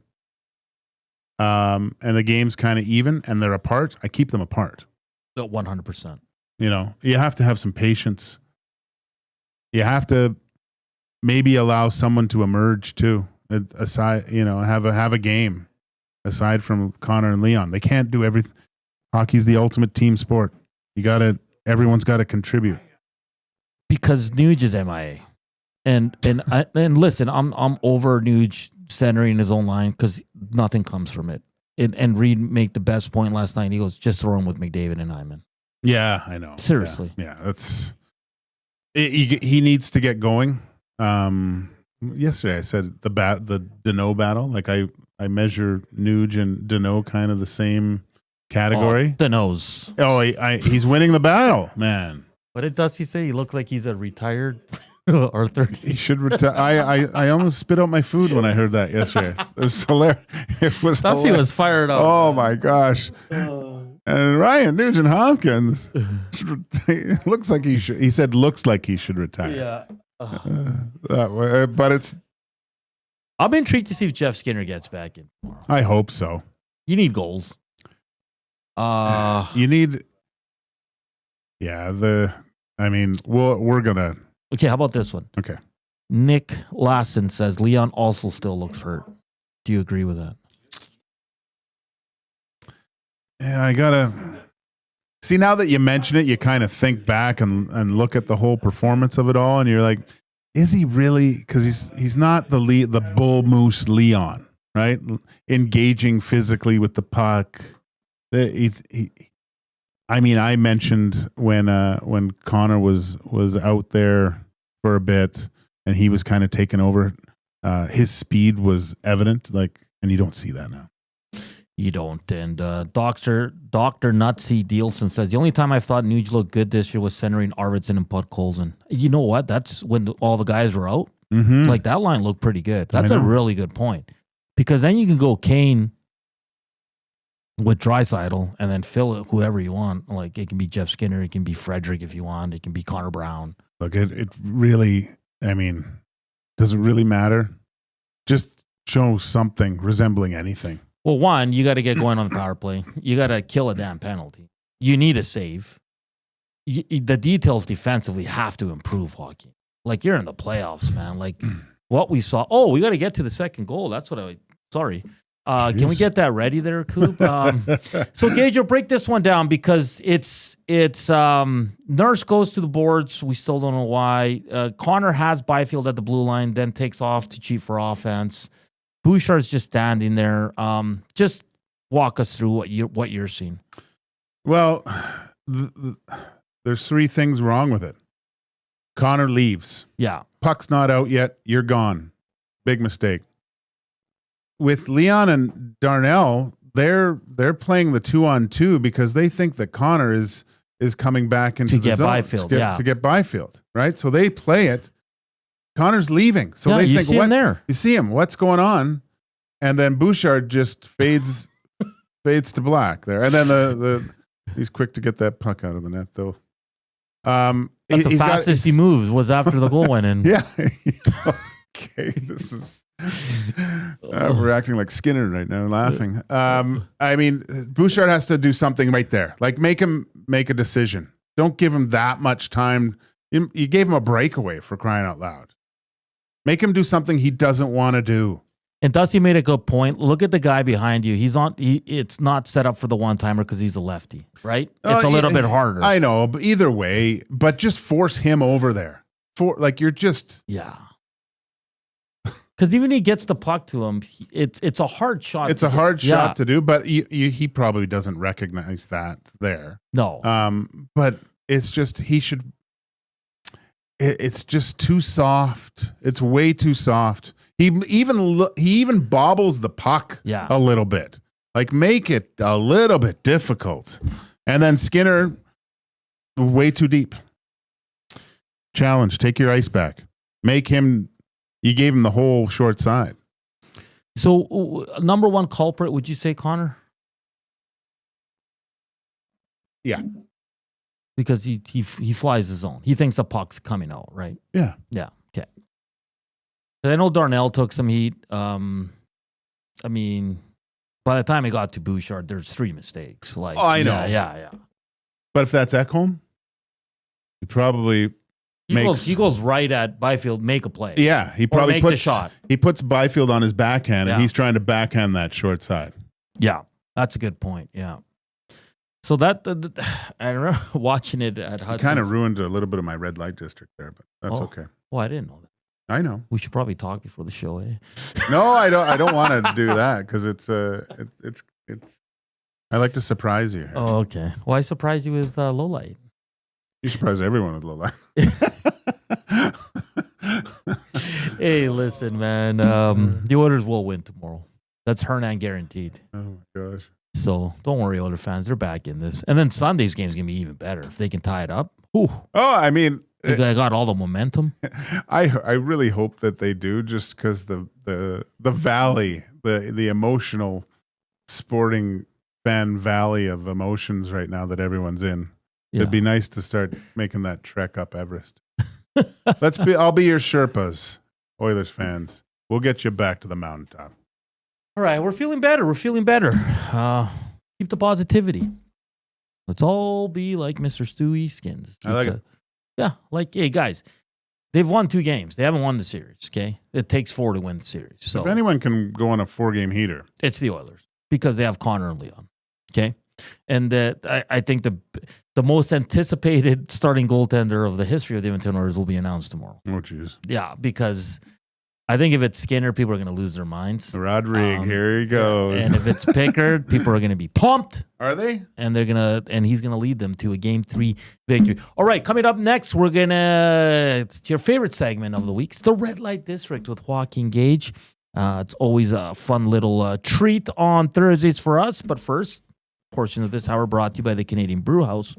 and the game's kind of even and they're apart, I keep them apart. 100%. You know, you have to have some patience. You have to maybe allow someone to emerge too. Aside, you know, have a game aside from Connor and Leon. They can't do everything. Hockey's the ultimate team sport. Everyone's got to contribute. Because Nuge is MIA. And listen, I'm over Nuge centering his own line because nothing comes from it. And Reed made the best point last night. He goes, just throw him with McDavid and Hyman. Yeah, I know. Seriously. Yeah, that's he needs to get going. Yesterday I said the Danault battle. Like I measure Nuge and Danault kind of the same category. Danault's. Oh, he's winning the battle, man. What does he say? He looked like he's a retired or 30. He should retire. I almost spit out my food when I heard that yesterday. It was hilarious. It was. He was fired up. Oh my gosh. And Ryan Nugent Hopkins looks like he should. He said looks like he should retire. Yeah. But it's I'll be intrigued to see if Jeff Skinner gets back in tomorrow. I hope so. You need goals. You need. Yeah. We're gonna. Okay, how about this one? Okay. Nick Lassen says Leon also still looks hurt. Do you agree with that? Yeah, I gotta see now that you mention it. You kind of think back and look at the whole performance of it all, and you're like, is he really? Because he's not the bull moose Leon, right? Engaging physically with the puck. I mentioned when Connor was out there for a bit and he was kind of taking over. His speed was evident, and you don't see that now. You don't. And Dr. Nutsy Dielson says, the only time I thought Nuge looked good this year was centering Arvidsson and Podkolzin. You know what? That's when all the guys were out. Mm-hmm. That line looked pretty good. That's a really good point. Because then you can go Kane with Draisaitl and then fill it whoever you want. It can be Jeff Skinner. It can be Frederick if you want. It can be Connor Brown. Look, it really, does it really matter? Just show something resembling anything. Well, one, you got to get going on the power play. You got to kill a damn penalty. You need a save. The details defensively have to improve, Joaquin. You're in the playoffs, man. What we saw. Oh, we got to get to the second goal. That's what sorry. Can we get that ready there, Coop? So, Gage, you'll break this one down because it's Nurse goes to the boards. We still don't know why. Connor has Byfield at the blue line, then takes off to cheat for offense. Bouchard's just standing there. Just walk us through what you're seeing. Well, there's three things wrong with it. Connor leaves. Yeah. Puck's not out yet. You're gone. Big mistake. With Leon and Darnell, they're playing the 2-on-2 because they think that Connor is coming back into the zone Byfield, to get Byfield, right? So they play it. Connor's leaving, so they think, "What? There, you see him. What's going on?" And then Bouchard just fades to black there, and then he's quick to get that puck out of the net, though. That's the fastest he moves was after the goal went in. Yeah. Okay, this is. We're acting like Skinner right now, laughing. Bouchard has to do something right there. Make him make a decision. Don't give him that much time. You gave him a breakaway, for crying out loud. Make him do something he doesn't want to do. And Dusty made a good point. Look at the guy behind you. It's not set up for the one-timer because he's a lefty, right? It's a little bit harder. I know, but either way, just force him over there. You're just... Yeah. Because even he gets the puck to him, it's a hard shot. It's a hard shot to do, but he probably doesn't recognize that there. No. But it's just he should. It's just too soft. It's way too soft. He even bobbles the puck a little bit. Make it a little bit difficult, and then Skinner way too deep. Challenge. Take your ice back. Make him. You gave him the whole short side. So, number one culprit, would you say Connor? Yeah. Because he flies the zone. He thinks the puck's coming out, right? Yeah. Yeah. Okay. I know Darnell took some heat. By the time he got to Bouchard, there's three mistakes. I know. Yeah. But if that's Ekholm, he probably... He goes right at Byfield, make a play. Yeah, he probably puts the shot. He puts Byfield on his backhand, and he's trying to backhand that short side. Yeah, that's a good point. Yeah. So I remember watching it at Hudson. Kind of ruined a little bit of my red light district there, but that's okay. Well, I didn't know that. I know. We should probably talk before the show, eh? No, I don't. I don't want to do that because it's. I like to surprise you. Oh, okay. Well, I surprised you with low light. You surprise everyone with low light. Hey, listen, man. The Oilers will win tomorrow. That's Hernan guaranteed. Oh my gosh. So don't worry, Oilers fans. They're back in this. And then Sunday's game is going to be even better. If they can tie it up. Ooh. Oh, they got all the momentum. I really hope that they do, just because the valley, the emotional sporting fan valley of emotions right now that everyone's in. Yeah. It'd be nice to start making that trek up Everest. I'll be your Sherpas, Oilers fans. We'll get you back to the mountaintop. All right, we're feeling better. Keep the positivity. Let's all be like Mr. Stewie Skins. I like it. Yeah, hey, guys, they've won 2 games. They haven't won the series, okay? It takes 4 to win the series. So if anyone can go on a 4-game heater, it's the Oilers because they have Connor and Leon, okay? And I think the most anticipated starting goaltender of the history of the Edmonton Oilers will be announced tomorrow. Oh, jeez. Yeah, because I think if it's Skinner, people are going to lose their minds. Rodrigue, here he goes. And if it's Pickard, people are going to be pumped. Are they? And he's going to lead them to a Game 3 victory. All right, coming up next, it's your favorite segment of the week. It's the Red Light District with Joaquin Gage. It's always a fun little treat on Thursdays for us. But first, portion of this hour brought to you by the Canadian Brew House.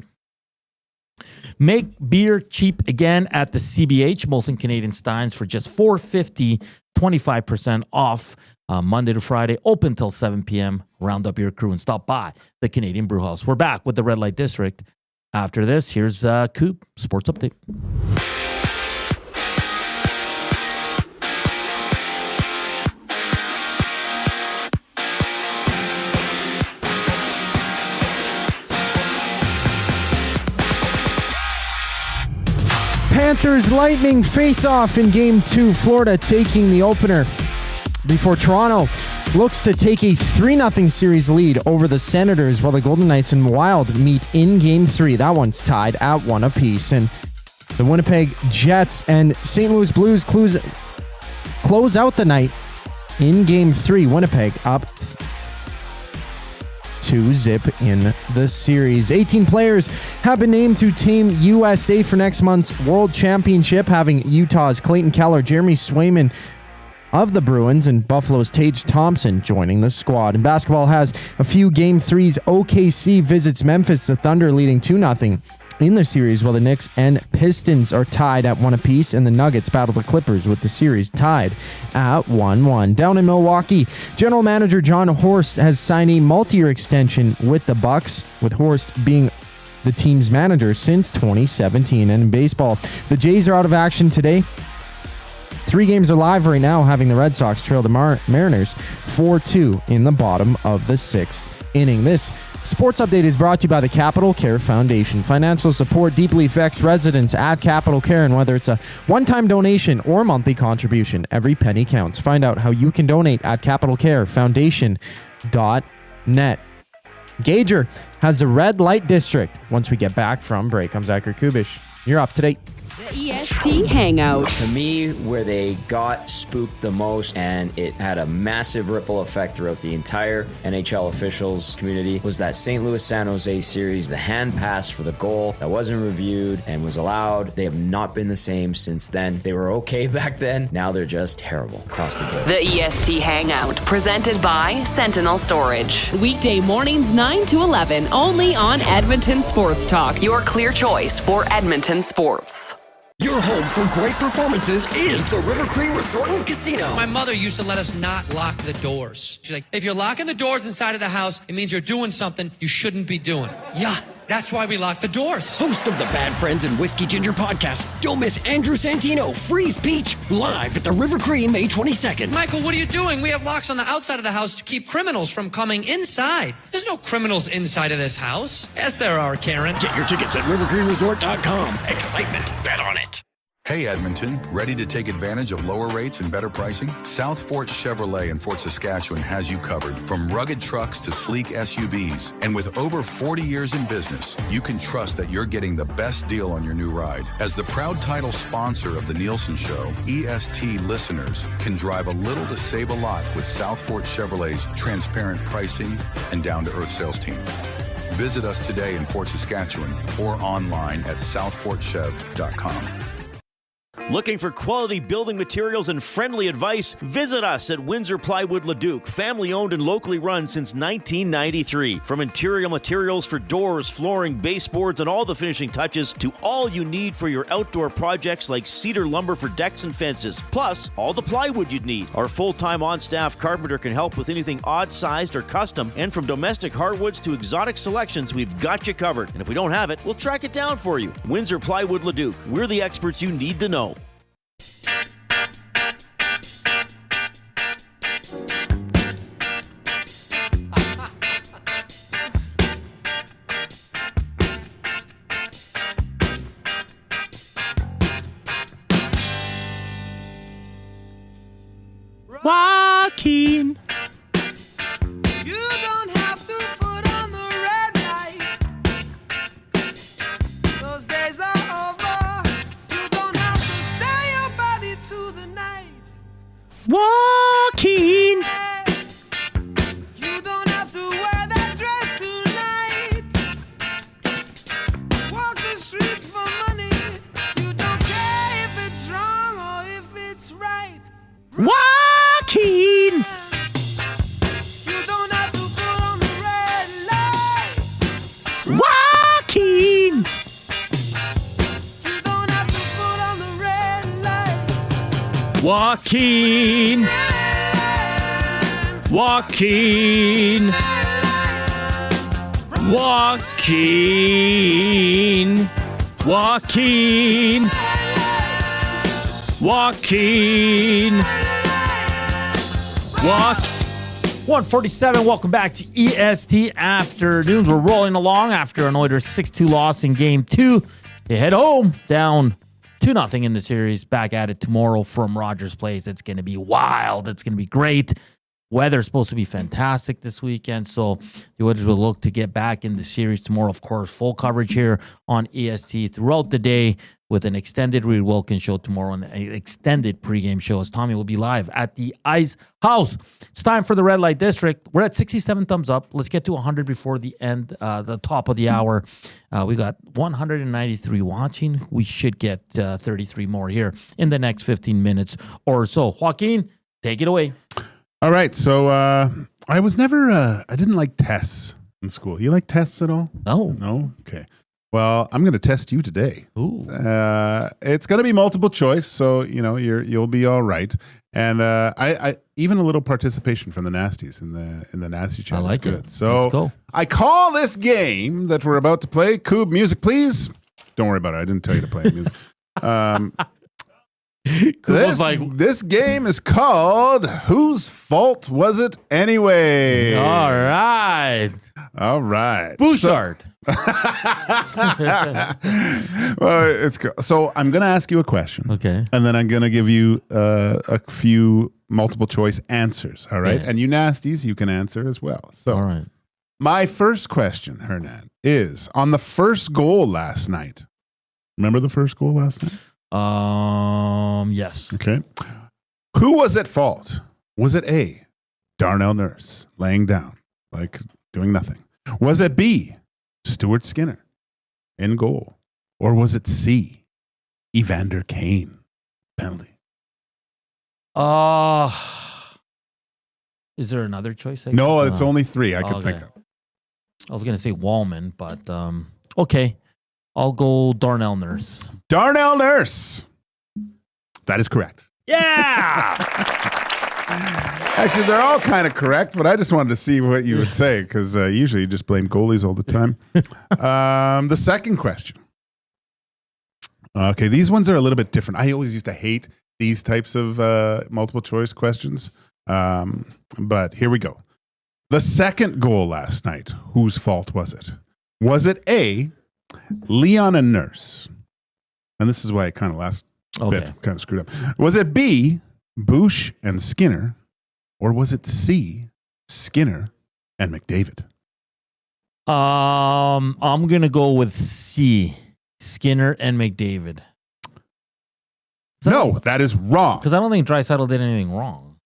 Make beer cheap again at the CBH, Molson Canadian Steins, for just $4.50, 25% off Monday to Friday, open till 7 p.m. Round up your crew and stop by the Canadian Brew House. We're back with the Red Light District. After this, here's Coop Sports Update. Panthers Lightning face-off in Game 2. Florida taking the opener before Toronto looks to take a 3-0 series lead over the Senators, while the Golden Knights and Wild meet in Game 3. That one's tied at 1 apiece. And the Winnipeg Jets and St. Louis Blues close out the night in Game 3. Winnipeg up 2-0 in the series. 18 players have been named to Team USA for next month's World Championship, having Utah's Clayton Keller, Jeremy Swayman of the Bruins, and Buffalo's Tage Thompson joining the squad. And basketball has a few Game 3s. OKC visits Memphis, the Thunder leading 2-0 in the series, while the Knicks and Pistons are tied at 1 apiece, and the Nuggets battle the Clippers with the series tied at 1-1. Down in Milwaukee, general manager John Horst has signed a multi-year extension with the Bucks, with Horst being the team's manager since 2017. And in baseball, the Jays are out of action today. 3 games are live right now, having the Red Sox trail the Mariners 4-2 in the bottom of the 6th inning. This Sports Update is brought to you by the Capital Care Foundation. Financial support deeply affects residents at Capital Care, and whether it's a one-time donation or monthly contribution, every penny counts. Find out how you can donate at capitalcarefoundation.net. Gager has the Red Light District. Once we get back from break, I'm Zachary Kubish. You're up to date. The EST Hangout. To me, where they got spooked the most, and it had a massive ripple effect throughout the entire NHL officials community, was that St. Louis-San Jose series, the hand pass for the goal that wasn't reviewed and was allowed. They have not been the same since then. They were okay back then. Now they're just terrible across the board. The EST Hangout, presented by Sentinel Storage. Weekday mornings 9 to 11, only on Edmonton Sports Talk. Your clear choice for Edmonton sports. Your home for great performances is the River Cree Resort and Casino. My mother used to let us not lock the doors. She's like, if you're locking the doors inside of the house, it means you're doing something you shouldn't be doing. Yeah, that's why we lock the doors. Host of the Bad Friends and Whiskey Ginger podcast, don't miss Andrew Santino, Free Speech, live at the River Cree May 22nd. Michael, what are you doing? We have locks on the outside of the house to keep criminals from coming inside. There's no criminals inside of this house. Yes, there are, Karen. Get your tickets at rivercreeresort.com. Excitement, bet on it. Hey Edmonton, ready to take advantage of lower rates and better pricing? South Fort Chevrolet in Fort Saskatchewan has you covered, from rugged trucks to sleek SUVs. And with over 40 years in business, you can trust that you're getting the best deal on your new ride. As the proud title sponsor of the Nielsen Show, EST listeners can drive a little to save a lot with South Fort Chevrolet's transparent pricing and down-to-earth sales team. Visit us today in Fort Saskatchewan or online at southfortchev.com. Looking for quality building materials and friendly advice? Visit us at Windsor Plywood Leduc, family owned and locally run since 1993. From interior materials for doors, flooring, baseboards, and all the finishing touches to all you need for your outdoor projects like cedar lumber for decks and fences, plus all the plywood you'd need. Our full-time on-staff carpenter can help with anything odd-sized or custom, and from domestic hardwoods to exotic selections, we've got you covered. And if we don't have it, we'll track it down for you. Windsor Plywood Leduc, we're the experts you need to know. Joaquin. You don't have to put on the red light. Those days are over. You don't have to sell your body to the night. Joaquin. You don't have to wear that dress tonight. Walk the streets for money. You don't care if it's wrong or if it's right. Joaquin. You don't have to put on the red light. Joaquin. You don't have to put on the red light. Joaquin. Joaquin. Joaquin. Joaquin. Joaquin. 147. Welcome back to EST Afternoons. We're rolling along after an Oilers 6-2 loss in Game 2. They head home down 2-0 in the series. Back at it tomorrow from Rogers Place. It's going to be wild. It's going to be great. Weather's supposed to be fantastic this weekend, so the Oilers will look to get back in the series tomorrow. Of course, full coverage here on EST throughout the day with an extended Reed Wilkins show tomorrow and an extended pregame show as Tommy will be live at the Ice House. It's time for the Red Light District. We're at 67 thumbs up. Let's get to 100 before the end, the top of the hour. We got 193 watching. We should get 33 more here in the next 15 minutes or so. Joaquin, take it away. All right. So I was never, I didn't like tests in school. You like tests at all? No. No? Okay. Well, I'm going to test you today. Ooh. It's going to be multiple choice, so you'll be all right. And I even a little participation from the Nasties in the Nasty chat. I like is it. good. So Let's go. I call this game that we're about to play. Coob, music, please. Don't worry about it. I didn't tell you to play music. This game is called Whose Fault Was It Anyway? All right. Well, Bouchard. it's so I'm going to ask you a question. Okay. And then I'm going to give you a few multiple choice answers. All right. Yeah. And you nasties, you can answer as well. So All right. my first question, Hernan, is on the first goal last night. Remember the first goal last night? Yes. Okay. Who was at fault? Was it A, Darnell Nurse laying down, like doing nothing? Was it B, Stuart Skinner in goal? Or was it C, Evander Kane penalty? Is there another choice? No, it's only three I could think of. I was going to say Wallman, but okay. I'll go Darnell Nurse. Darnell Nurse. That is correct. Yeah. Actually, they're all kind of correct, but I just wanted to see what you would say because usually you just blame goalies all the time. The second question. Okay, these ones are a little bit different. I always used to hate these types of multiple choice questions, but here we go. The second goal last night, whose fault was it? Was it A, Leon and Nurse? And this is why I kind of last bit kind of screwed up. Was it B, Bush and Skinner? Or was it C, Skinner and McDavid? I'm going to go with C, Skinner and McDavid. No, that is wrong. Because I don't think Draisaitl did anything wrong.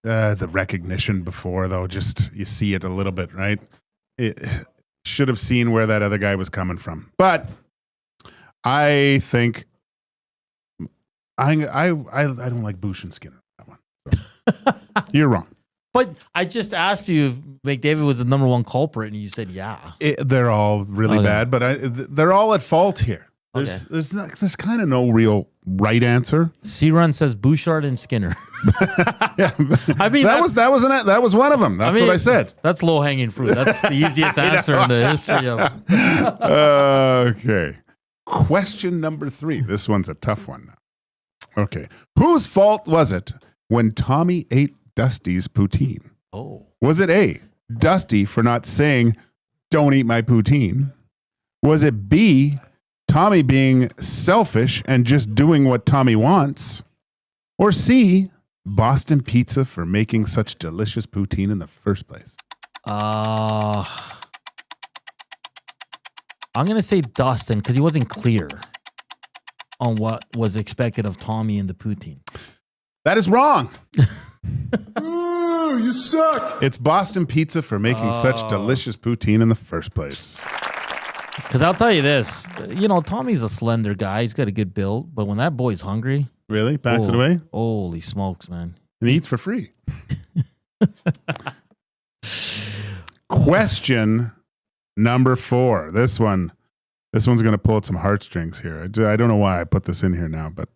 The recognition before, though, just you see it a little bit, right? It should have seen where that other guy was coming from. But I think I don't like Bush and Skinner. That one. So, you're wrong. But I just asked you if McDavid was the number one culprit, and you said yeah. They're all really bad, but they're all at fault here. There's kind of no real right answer. C-Run says Bouchard and Skinner. Yeah, I mean that was one of them. That's what I said. That's low hanging fruit. That's the easiest answer in the history of. Okay. Question number 3. This one's a tough one now. Okay. Whose fault was it when Tommy ate Dusty's poutine? Oh. Was it A, Dusty for not saying, "Don't eat my poutine"? Was it B, Tommy being selfish and just doing what Tommy wants? Or C, Boston Pizza for making such delicious poutine in the first place? I'm going to say Dustin because he wasn't clear on what was expected of Tommy and the poutine. That is wrong. Ooh, you suck. It's Boston Pizza for making such delicious poutine in the first place. Because I'll tell you this, Tommy's a slender guy. He's got a good build, but when that boy's hungry, really backs it away. Holy smokes, man! And he eats for free. Question number 4. This one's going to pull at some heartstrings here. I don't know why I put this in here now, but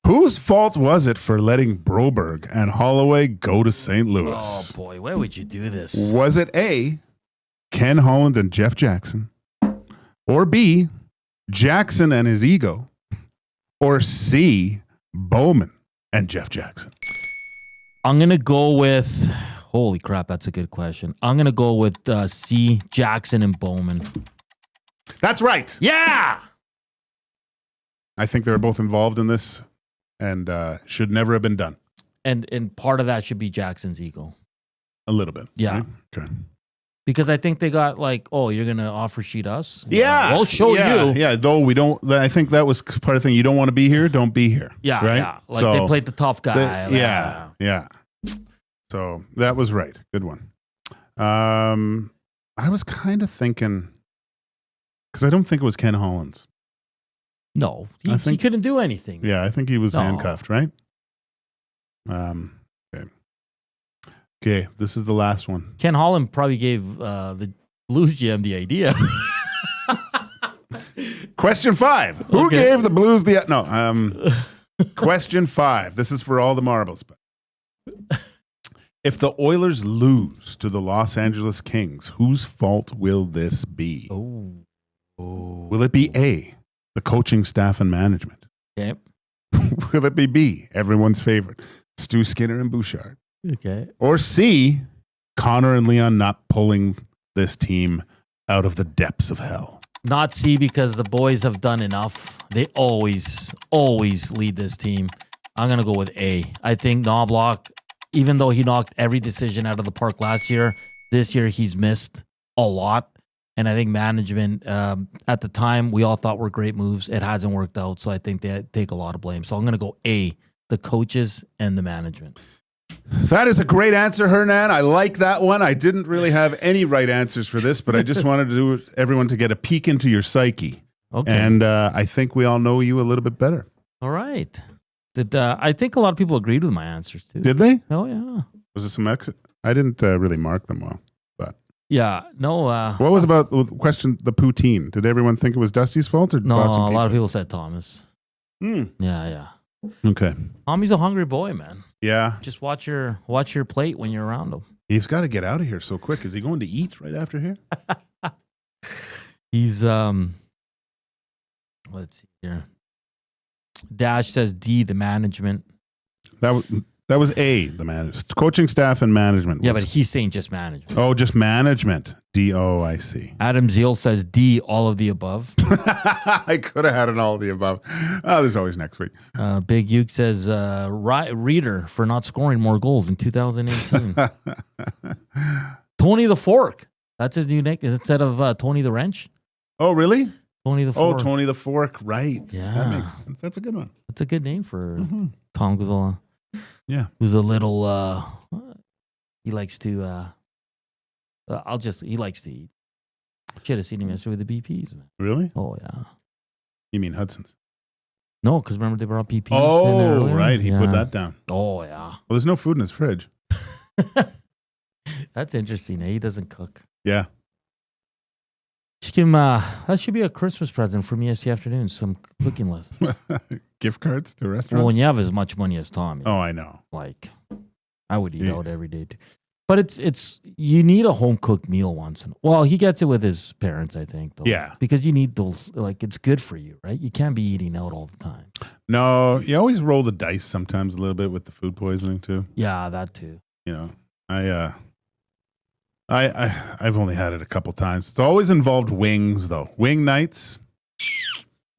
whose fault was it for letting Broberg and Holloway go to St. Louis? Oh boy, why would you do this? Was it A, Ken Holland and Jeff Jackson, or B, Jackson and his ego, or C, Bowman and Jeff Jackson? I'm going to go with, holy crap, that's a good question. I'm going to go with C, Jackson and Bowman. That's right. Yeah. I think they were both involved in this and should never have been done. And part of that should be Jackson's ego. A little bit. Yeah. Right? Okay. Because I think they got like, oh, you're going to offer sheet us? Yeah. We'll show you. Yeah, though we don't, I think that was part of the thing. You don't want to be here, don't be here. Yeah, right? yeah. Like they played the tough guy. Yeah. So that was right. Good one. I was kind of thinking, because I don't think it was Ken Holland's. No, he couldn't do anything. Yeah, I think he was handcuffed, right? Okay, this is the last one. Ken Holland probably gave the Blues GM the idea. Question 5. Who gave the Blues the... No. Question 5. This is for all the marbles. If the Oilers lose to the Los Angeles Kings, whose fault will this be? Will it be A, the coaching staff and management? Okay. Will it be B, everyone's favorite, Stu Skinner and Bouchard? Okay. Or C, Connor and Leon not pulling this team out of the depths of hell? Not C, because the boys have done enough. They always lead this team. I'm going to go with A. I think Knoblock, even though he knocked every decision out of the park last year, this year he's missed a lot. And I think management, at the time, we all thought were great moves. It hasn't worked out, so I think they take a lot of blame. So I'm going to go A, the coaches and the management. That is a great answer, Hernan. I like that one. I didn't really have any right answers for this, but I just wanted everyone to get a peek into your psyche. Okay. And I think we all know you a little bit better. All right. I think a lot of people agreed with my answers, too. Did they? Oh, yeah. Was it some exit? I didn't really mark them well, but... Yeah, no. What was about the poutine? Did everyone think it was Dusty's fault or No, Boston a Pizza? lot of people said Thomas. Yeah. Okay. Tommy's a hungry boy, man. Yeah. Just watch your plate when you're around him. He's got to get out of here so quick. Is he going to eat right after here? He's let's see here. Dash says D, the management. That was A, the management. Coaching staff and management. Yeah, but he's saying just management. Oh, just management. D-O, I see. Adam Zeal says D, all of the above. I could have had an all of the above. Oh, there's always next week. Big Uke says Reader for not scoring more goals in 2018. Tony the Fork. That's his new nickname instead of Tony the Wrench. Oh, really? Tony the Fork. Oh, Tony the Fork. Right. Yeah. That's a good one. That's a good name for Tom Gazzola. Yeah. Who's a little, he likes to, he likes to eat. Should have seen him yesterday with the BPs. Man. Really? Oh, yeah. You mean Hudson's? No, because remember they brought BPs. Oh, right. He put that down. Oh, yeah. Well, there's no food in his fridge. That's interesting. He doesn't cook. Yeah. Just give him, that should be a Christmas present from EST Afternoon, some cooking lessons. Gift cards to restaurants? Well, when you have as much money as Tommy. Oh, I know. Like, I would eat out every day. But it's you need a home cooked meal once. Well, he gets it with his parents, I think. Though. Yeah. Because you need those, like, it's good for you, right? You can't be eating out all the time. No, you always roll the dice sometimes a little bit with the food poisoning, too. Yeah, that too. You know, I've only had it a couple times. It's always involved wings, though. Wing nights.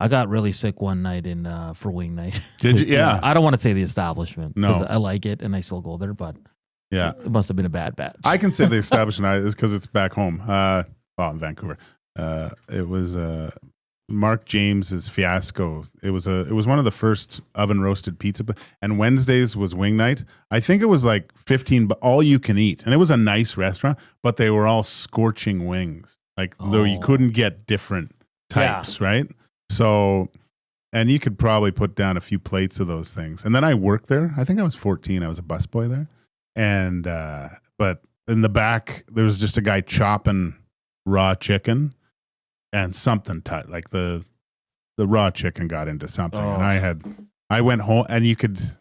I got really sick one night for wing night. Did you? Yeah. I don't want to say the establishment. No. 'Cause I like it and I still go there, but Yeah. it must have been a bad batch. I can say the establishment is because it's back home. In Vancouver. It was Mark James's fiasco. It was one of the first oven roasted pizza, and Wednesdays was wing night. I think it was like 15, but all you can eat, and it was a nice restaurant, but they were all scorching wings, though you couldn't get different types, right? So, and you could probably put down a few plates of those things. And then I worked there. I think I was 14. I was a busboy there, and but in the back there was just a guy chopping raw chicken. And something like the raw chicken got into something, and I went home, and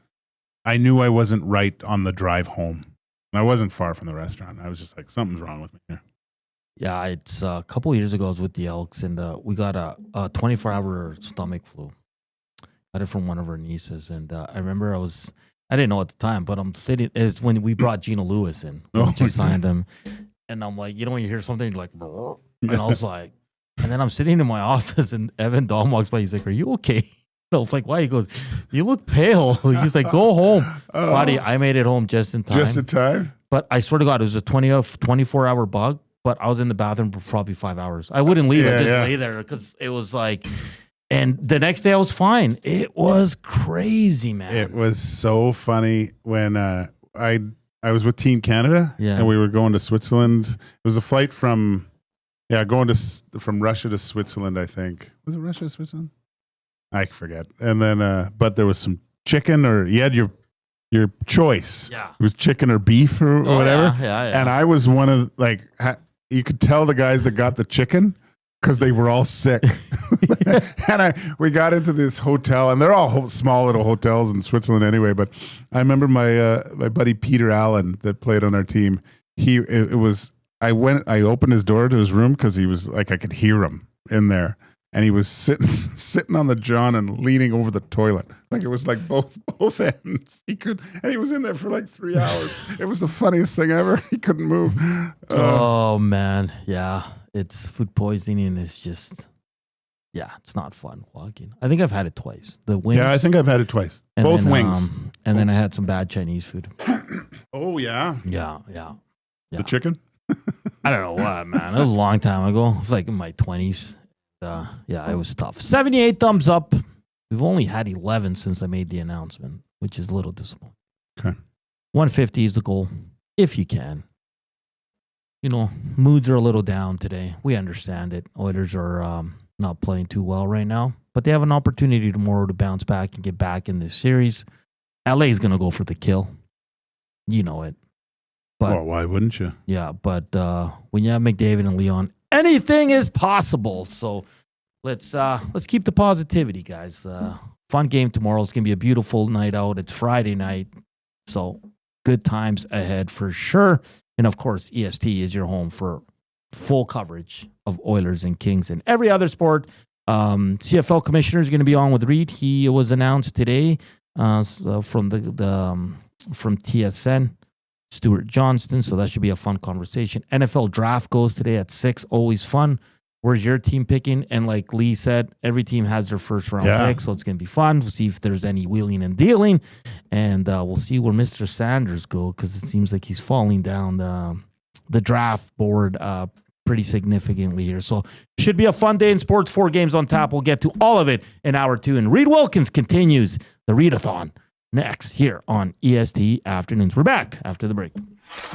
I knew I wasn't right on the drive home, and I wasn't far from the restaurant. I was just like, something's wrong with me here. Yeah, it's a couple of years ago. I was with the Elks, and we got a 24-hour stomach flu. Got it from one of our nieces, and I remember I didn't know at the time, but I'm sitting. It's when we brought Gina Lewis in. She signed him, and I'm like, when you hear something, you're like, brr. And I was like. And then I'm sitting in my office, and Evan Dahl walks by. He's like, "Are you okay?" And I was like, "Why?" He goes, "You look pale." He's like, "Go home, buddy." I made it home just in time. Just in time. But I swear to God, it was a 24-hour bug. But I was in the bathroom for probably 5 hours. I wouldn't leave. I just lay there because it was like. And the next day I was fine. It was crazy, man. It was so funny when I was with Team Canada, and we were going to Switzerland. It was a flight from. Yeah, going from Russia to Switzerland, I think. Was it Russia to Switzerland? I forget. And then, but there was some chicken, or you had your choice. Yeah. It was chicken or beef or whatever. Yeah. And I was one of, you could tell the guys that got the chicken because they were all sick. And we got into this hotel, and they're all small little hotels in Switzerland anyway. But I remember my buddy Peter Allen that played on our team. I opened his door to his room because he was like, I could hear him in there, and he was sitting on the john and leaning over the toilet. Like it was like both ends. And he was in there for like 3 hours. It was the funniest thing ever. He couldn't move. Oh man. Yeah. It's food poisoning is just, it's not fun, Joaquin. I think I've had it twice. The wings. Yeah, I think I've had it twice. Both wings. And then I had some bad Chinese food. Oh yeah. Yeah. The chicken? I don't know what, man. It was a long time ago. It was like in my 20s. It was tough. 78 thumbs up. We've only had 11 since I made the announcement, which is a little disappointing. Okay. 150 is the goal, if you can. Moods are a little down today. We understand it. Oilers are not playing too well right now, but they have an opportunity tomorrow to bounce back and get back in this series. LA is going to go for the kill. You know it. But, why wouldn't you? Yeah, but when you have McDavid and Leon, anything is possible. So let's keep the positivity, guys. Fun game tomorrow. It's gonna be a beautiful night out. It's Friday night, so good times ahead for sure. And of course, EST is your home for full coverage of Oilers and Kings and every other sport. CFL commissioner is going to be on with Reed. He was announced today from TSN. Stuart Johnston, so that should be a fun conversation. NFL draft goes today at 6, always fun. Where's your team picking? And like Lee said, every team has their first round pick, so it's going to be fun. We'll see if there's any wheeling and dealing, and we'll see where Mr. Sanders go, because it seems like he's falling down the draft board pretty significantly here. So should be a fun day in sports. 4 games on tap. We'll get to all of it in hour 2, and Reed Wilkins continues the Reid-a-thon next here on EST Afternoons. We're back after the break.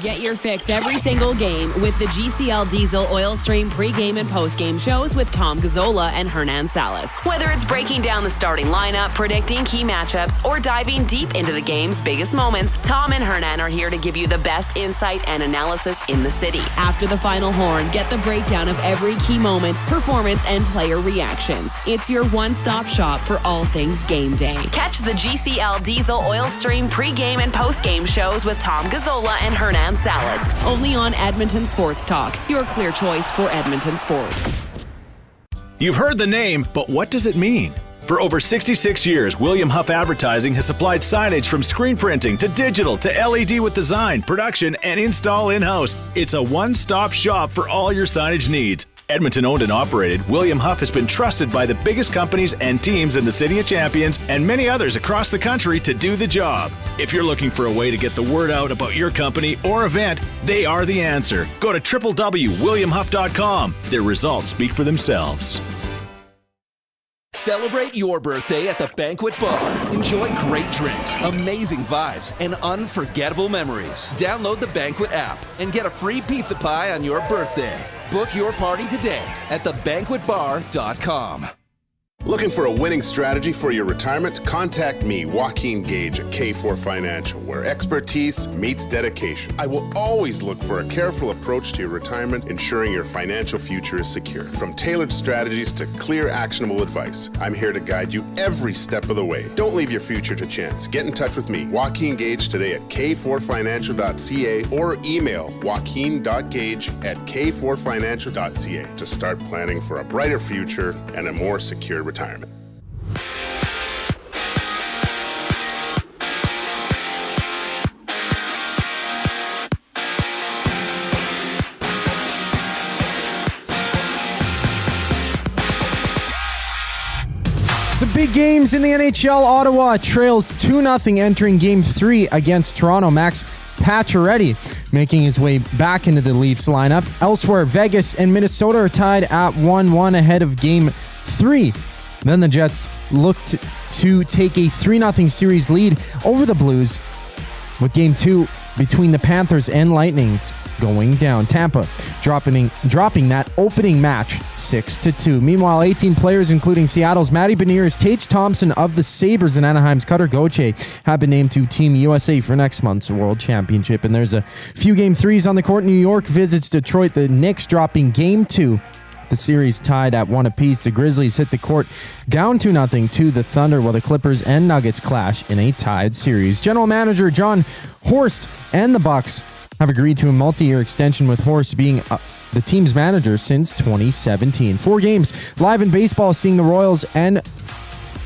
Get your fix every single game with the GCL Diesel Oil Stream pregame and postgame shows with Tom Gazzola and Hernan Salas. Whether it's breaking down the starting lineup, predicting key matchups, or diving deep into the game's biggest moments, Tom and Hernan are here to give you the best insight and analysis in the city. After the final horn, get the breakdown of every key moment, performance, and player reactions. It's your one-stop shop for all things game day. Catch the GCL Diesel Oil Stream pregame and postgame shows with Tom Gazzola and Hernan Salas, only on Edmonton Sports Talk, your clear choice for Edmonton sports. You've heard the name, but what does it mean? For over 66 years, William Huff Advertising has supplied signage from screen printing to digital to LED with design, production, and install in-house. It's a one-stop shop for all your signage needs. Edmonton owned and operated, William Huff has been trusted by the biggest companies and teams in the City of Champions and many others across the country to do the job. If you're looking for a way to get the word out about your company or event, they are the answer. Go to www.williamhuff.com. Their results speak for themselves. Celebrate your birthday at the Banquet Bar. Enjoy great drinks, amazing vibes, and unforgettable memories. Download the Banquet app and get a free pizza pie on your birthday. Book your party today at thebanquetbar.com. Looking for a winning strategy for your retirement? Contact me, Joaquin Gage at K4 Financial, where expertise meets dedication. I will always look for a careful approach to your retirement, ensuring your financial future is secure. From tailored strategies to clear, actionable advice, I'm here to guide you every step of the way. Don't leave your future to chance. Get in touch with me, Joaquin Gage, today at k4financial.ca or email joaquin.gage@k4financial.ca to start planning for a brighter future and a more secure retirement. Some big games in the NHL. Ottawa trails 2-0 entering Game 3 against Toronto. Max Pacioretty making his way back into the Leafs lineup. Elsewhere, Vegas and Minnesota are tied at 1-1 ahead of Game 3. Then the Jets looked to take a 3-0 series lead over the Blues, with Game 2 between the Panthers and Lightning going down. Tampa dropping that opening match 6-2. Meanwhile, 18 players, including Seattle's Matty Beniers, Tage Thompson of the Sabres, and Anaheim's Cutter Gauthier, have been named to Team USA for next month's World Championship. And there's a few Game 3s on the court. New York visits Detroit. The Knicks dropping Game 2. The series tied at 1 apiece. The Grizzlies hit the court down 2-0 to the Thunder, while the Clippers and Nuggets clash in a tied series. General Manager John Horst and the Bucks have agreed to a multi-year extension, with Horst being the team's manager since 2017. 4 games live in baseball, seeing the Royals and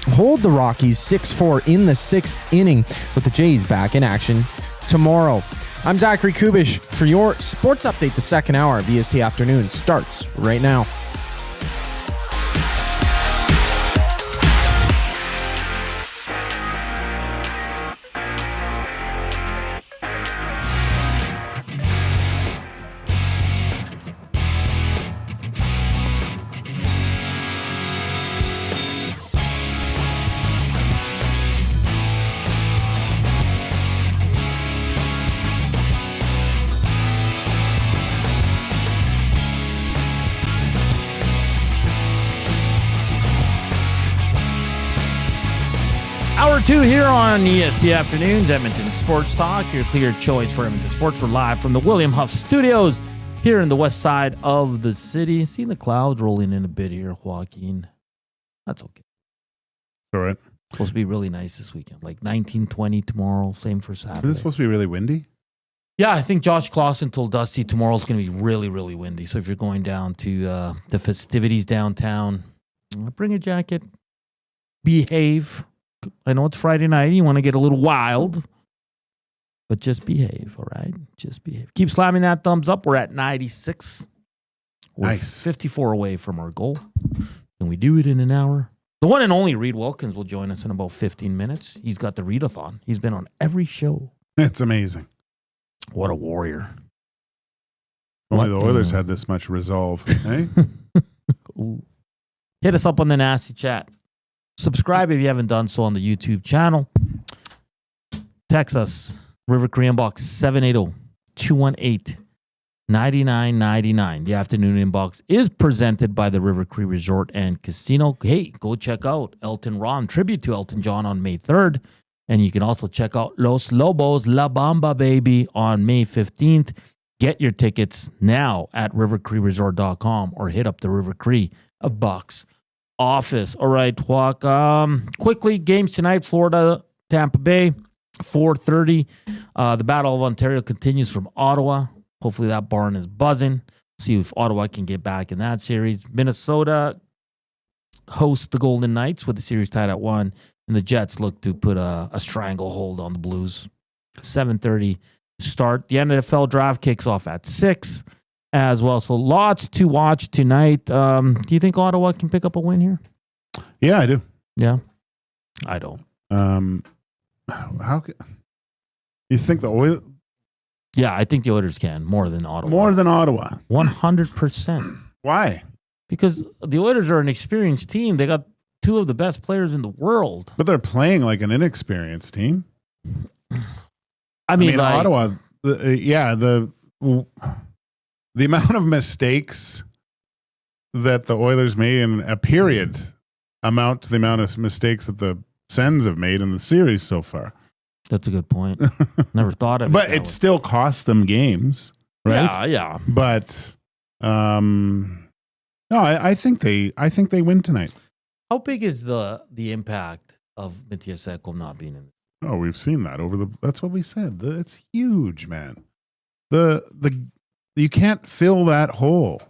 hold the Rockies 6-4 in the 6th inning, with the Jays back in action tomorrow. I'm Zachary Kubish for your sports update. The second hour of EST Afternoon starts right now. Hour 2 here on EST Afternoons, Edmonton Sports Talk, your clear choice for Edmonton Sports. We're live from the William Huff Studios here in the west side of the city. Seeing the clouds rolling in a bit here, Joaquin. That's okay. All right. Supposed to be really nice this weekend, like 19, 20 tomorrow, same for Saturday. Is it supposed to be really windy? Yeah, I think Josh Clausen told Dusty tomorrow's going to be really, really windy. So if you're going down to the festivities downtown, bring a jacket, behave. I know it's Friday night. You want to get a little wild, but just behave, all right? Just behave. Keep slamming that thumbs up. We're at 96. We're Nice. 54 away from our goal. Can we do it in an hour? The one and only Reed Wilkins will join us in about 15 minutes. He's got the Reid-a-thon. He's been on every show. It's amazing. What a warrior. Only the Oilers had this much resolve, eh? Ooh. Hit us up on the nasty chat. Subscribe if you haven't done so on the YouTube channel. Text us, River Cree inbox 780-218-9999. The afternoon inbox is presented by the River Cree Resort and Casino. Hey, go check out Elton Ron, tribute to Elton John on May 3rd. And you can also check out Los Lobos La Bamba Baby on May 15th. Get your tickets now at rivercreeresort.com or hit up the River Cree box office. All right, Walk. Quickly, games tonight, Florida, Tampa Bay, 4:30. The Battle of Ontario continues from Ottawa. Hopefully that barn is buzzing. See if Ottawa can get back in that series. Minnesota hosts the Golden Knights with the series tied at 1. And the Jets look to put a stranglehold on the Blues. 7:30 start. The NFL draft kicks off at 6. as well. So lots to watch tonight. Do you think Ottawa can pick up a win here? Yeah, I do. Yeah, I don't. How can you think the Oilers? Yeah, I think the Oilers can more than Ottawa. More than Ottawa. 100%. Why? Because the Oilers are an experienced team. They got two of the best players in the world. But they're playing like an inexperienced team. I mean like, Ottawa. The amount of mistakes that the Oilers made in a period amount to the amount of mistakes that the Sens have made in the series so far. That's a good point. Never thought of it. But it still cost them games, right? Yeah. But no, I think they win tonight. How big is the impact of Matthias Ekholm not being in? Oh, we've seen that that's what we said. It's huge, man. You can't fill that hole.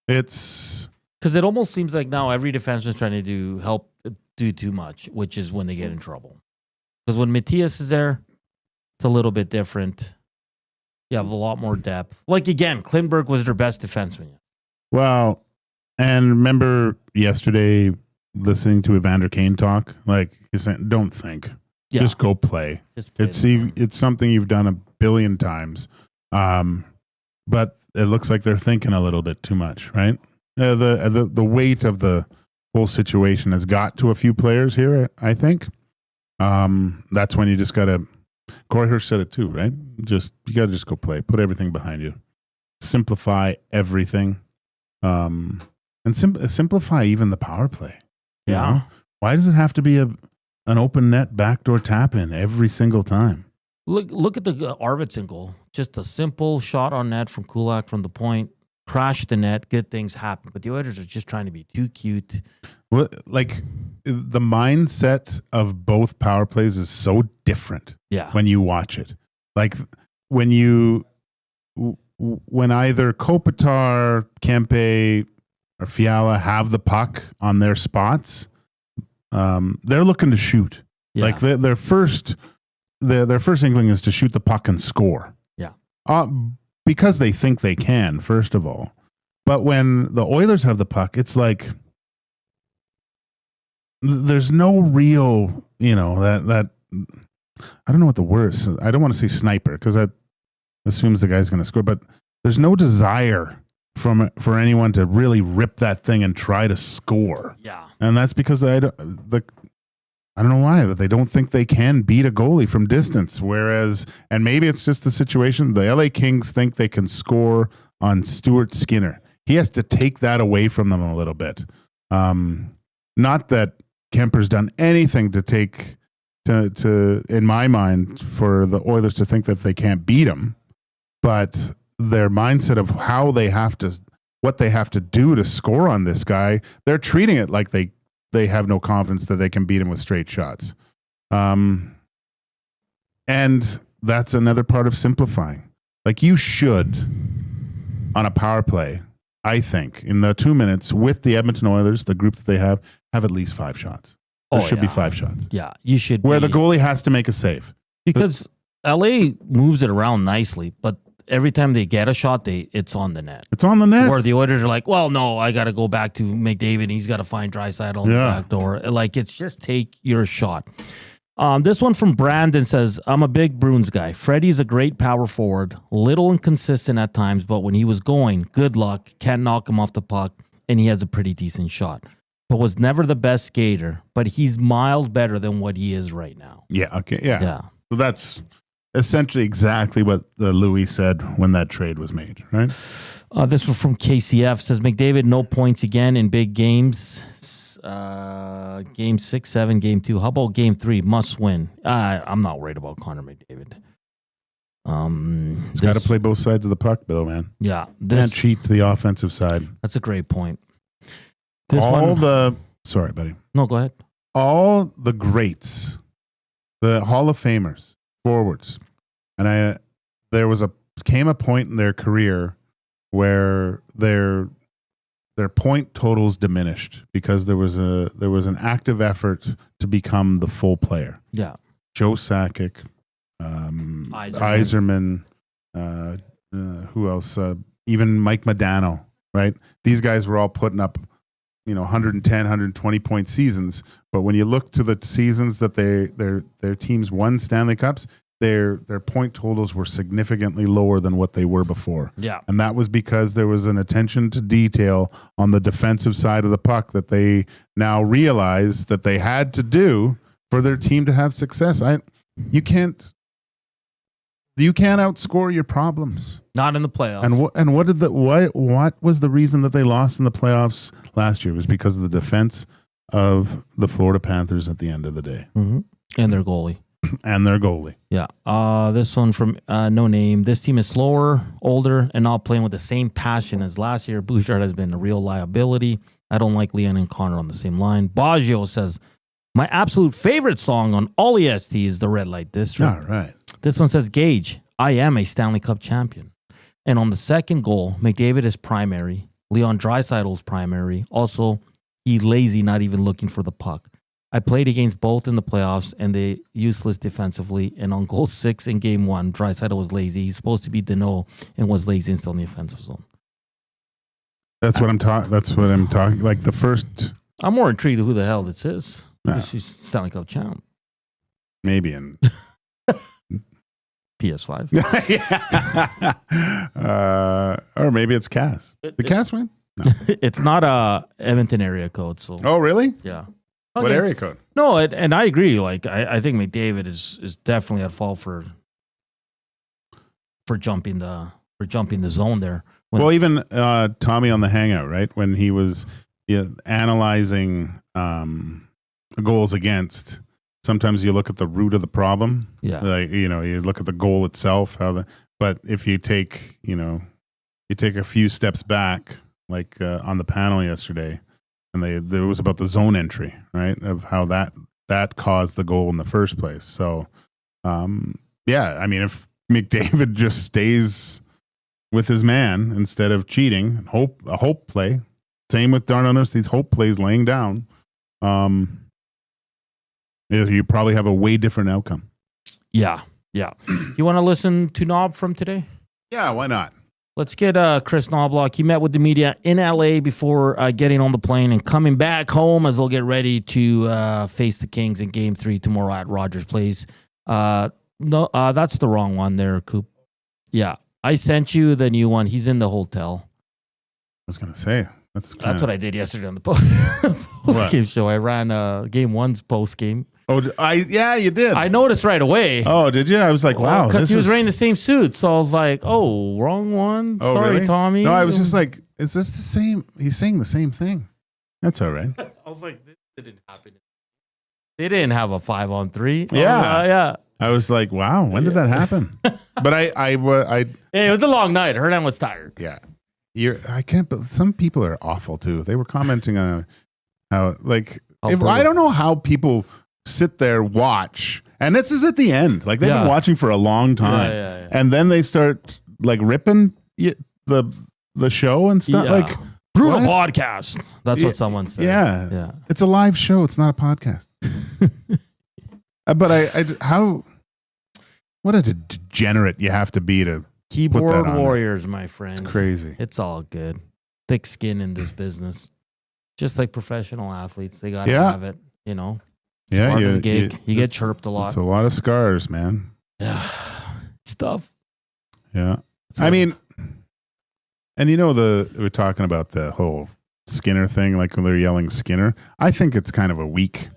It's because it almost seems like now every defenseman's trying to do too much, which is when they get in trouble. Because when Matthias is there, it's a little bit different. You have a lot more depth. Like again, Klingberg was their best defenseman. Well, and remember yesterday listening to Evander Kane talk? Like he's saying, don't think. Yeah. Just go play. It's something you've done a billion times. But it looks like they're thinking a little bit too much, right? The weight of the whole situation has got to a few players here, I think. That's when you just got to, Corey Hirsch said it too, right? You got to just go play, put everything behind you, simplify everything, and simplify even the power play. You know? Why does it have to be an open net backdoor tap in every single time? Look at the Arvidsson goal. Just a simple shot on net from Kulak from the point, crash the net, good things happen. But the Oilers are just trying to be too cute. Well, like the mindset of both power plays is so different. Yeah. When you watch it, like when either Kopitar, Kempe, or Fiala have the puck on their spots, they're looking to shoot. Yeah. Like their first inkling is to shoot the puck and score. Yeah. Because they think they can, first of all. But when the Oilers have the puck, it's like there's no real, that I don't know what the word is. I don't want to say sniper because that assumes the guy's going to score, but there's no desire for anyone to really rip that thing and try to score. Yeah. And that's because I don't know why, but they don't think they can beat a goalie from distance. Whereas, and maybe it's just the situation, the LA Kings think they can score on Stuart Skinner. He has to take that away from them a little bit. Not that Kemper's done anything to in my mind, for the Oilers to think that they can't beat him, but their mindset of what they have to do to score on this guy, they're treating it like they have no confidence that they can beat him with straight shots. And that's another part of simplifying. Like you should, on a power play, I think, in the 2 minutes with the Edmonton Oilers, the group that they have at least 5 shots. There should be 5 shots. Yeah, you should. Where the goalie has to make a save. Because LA moves it around nicely, but every time they get a shot, it's on the net. It's on the net. Where the Oilers are like, well, no, I got to go back to McDavid. He's got to find Draisaitl on the back door. Like, it's just take your shot. This one from Brandon says, I'm a big Bruins guy. Freddie's a great power forward, little inconsistent at times, but when he was going, good luck, can't knock him off the puck, and he has a pretty decent shot. But was never the best skater, but he's miles better than what he is right now. Yeah, okay, yeah. So that's essentially exactly what Louis said when that trade was made, right? This was from KCF. Says McDavid, no points again in big games. Game 6, 7, game 2. How about game 3? Must win. I'm not worried about Connor McDavid. He's got to play both sides of the puck, Bill, man. Yeah. Can't cheat to the offensive side. That's a great point. Sorry, buddy. No, go ahead. All the greats, the Hall of Famers, forwards, and there came a point in their career where their point totals diminished because there was an active effort to become the full player. Yeah. Joe Sakic, Yzerman, who else? even Mike Modano, right? These guys were all putting up, 110, 120 point seasons. But when you look to the seasons that their teams won Stanley Cups, their point totals were significantly lower than what they were before. Yeah. And that was because there was an attention to detail on the defensive side of the puck that they now realize that they had to do for their team to have success. You can't outscore your problems. Not in the playoffs. And what was the reason that they lost in the playoffs last year? It was because of the defense of the Florida Panthers at the end of the day. Mm-hmm. And their goalie. Yeah. This one from No Name. This team is slower, older, and not playing with the same passion as last year. Bouchard has been a real liability. I don't like Leon and Connor on the same line. Baggio says, my absolute favorite song on all EST is The Red Light District. All right. This one says, Gage, I am a Stanley Cup champion. And on the second goal, McDavid is primary. Leon Draisaitl is primary. Also, he lazy, not even looking for the puck. I played against both in the playoffs, and they useless defensively. And on goal 6 in game 1, Draisaitl was lazy. He's supposed to be Deneau and was lazy and still in the offensive zone. That's what I'm talking. Like the first. I'm more intrigued who the hell this is. Yeah. She's Stanley Cup champ. Maybe in PS5. Or maybe it's Cass. Did Cass win? No. It's not a Edmonton area code. So. Oh, really? Yeah. What area code? No, and I agree. Like I think McDavid is definitely at fault for jumping the zone there. Well, even Tommy on the Hangout, right, when he was analyzing goals against. Sometimes you look at the root of the problem. Yeah, like you look at the goal itself. But if you take a few steps back, like on the panel yesterday. And it was about the zone entry, right? Of how that caused the goal in the first place. So, yeah, I mean, if McDavid just stays with his man instead of cheating, a hope play. Same with Darnell these hope plays laying down. You probably have a way different outcome. Yeah. You want to listen to Knob from today? Yeah, why not? Let's get Chris Knoblock. He met with the media in LA before getting on the plane and coming back home as they'll get ready to face the Kings in Game 3 tomorrow at Rogers Place. No, that's the wrong one there, Coop. Yeah, I sent you the new one. He's in the hotel. I was going to say. That's what I did yesterday on the post-game show. I ran Game 1's post-game. Oh, you did. I noticed right away. Oh, did you? I was like, wow. Because he was wearing the same suit. So I was like, oh, wrong one. Oh, sorry, really? Tommy. No, I was just like, is this the same? He's saying the same thing. That's all right. I was like, this didn't happen. They didn't have a 5-on-3. Yeah. Yeah. I was like, wow, when did that happen? But I it was a long night. Hernan was tired. Yeah. I can't, but some people are awful too. They were commenting on how, like, I don't know how people sit there, watch, and this is at the end. Like, they've been watching for a long time. Yeah. And then they start, like, ripping the show and stuff. Yeah. Like, brutal what? podcast. That's what someone said. Yeah. It's a live show. It's not a podcast. But what a degenerate you have to be to keyboard put that on warriors, my friend. It's crazy. It's all good. Thick skin in this business. Just like professional athletes, they got to have it, It's part of the gig. You get chirped a lot. It's a lot of scars, man. Yeah. It's tough. Yeah. I mean, and we're talking about the whole Skinner thing, like when they're yelling Skinner. I think it's kind of a weak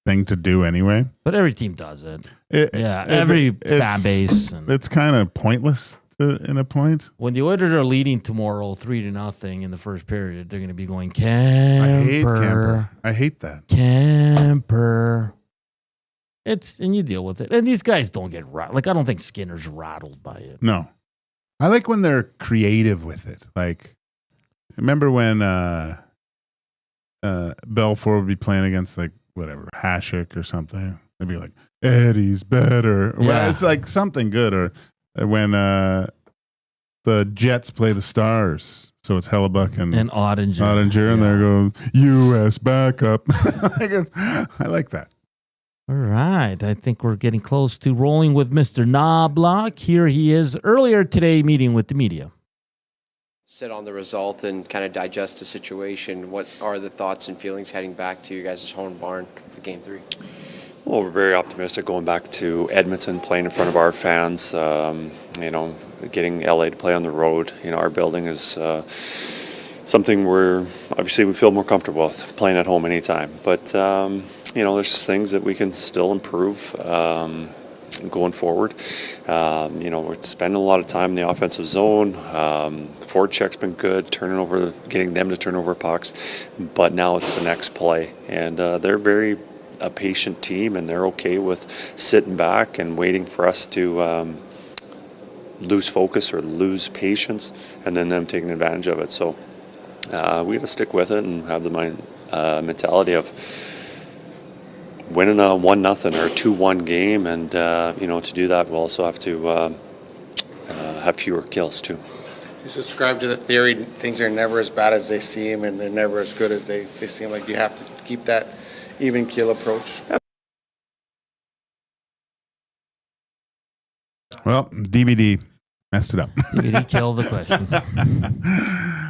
thing to do anyway. But every team does it. Every fan base. It's kind of pointless in a point. When the Oilers are leading tomorrow 3-0 in the first period, they're going to be going, Camper. I hate that. Camper. And you deal with it. And these guys don't get rattled. Like, I don't think Skinner's rattled by it. No. I like when they're creative with it. Like, remember when Belfour would be playing against, like, whatever, Hasek or something. They'd be like, Eddie's better. Yeah. Well, it's like something good. Or when the Jets play the Stars. So it's Hellebuck and Ottinger, and there goes U.S. backup. I like that. All right. I think we're getting close to rolling with Mr. Knoblock. Here he is earlier today meeting with the media. sit on the result and kind of digest the situation, what are the thoughts and feelings heading back to your guys' home barn for Game 3? Well, we're very optimistic going back to Edmonton, playing in front of our fans. Getting LA to play on the road. Our building is something obviously we feel more comfortable with playing at home anytime. But there's things that we can still improve going forward. We're spending a lot of time in the offensive zone. The forward check's been good, getting them to turn over pucks. But now it's the next play, and they're very a patient team, and they're okay with sitting back and waiting for us to lose focus or lose patience, and then them taking advantage of it. So we got to stick with it and have the mentality of winning a 1-0 or a 2-1 game, and to do that we'll also have to have fewer kills too. You subscribe to the theory things are never as bad as they seem, and they're never as good as they seem. Like you have to keep that even keel approach. Well, DVD messed it up. DVD killed the question.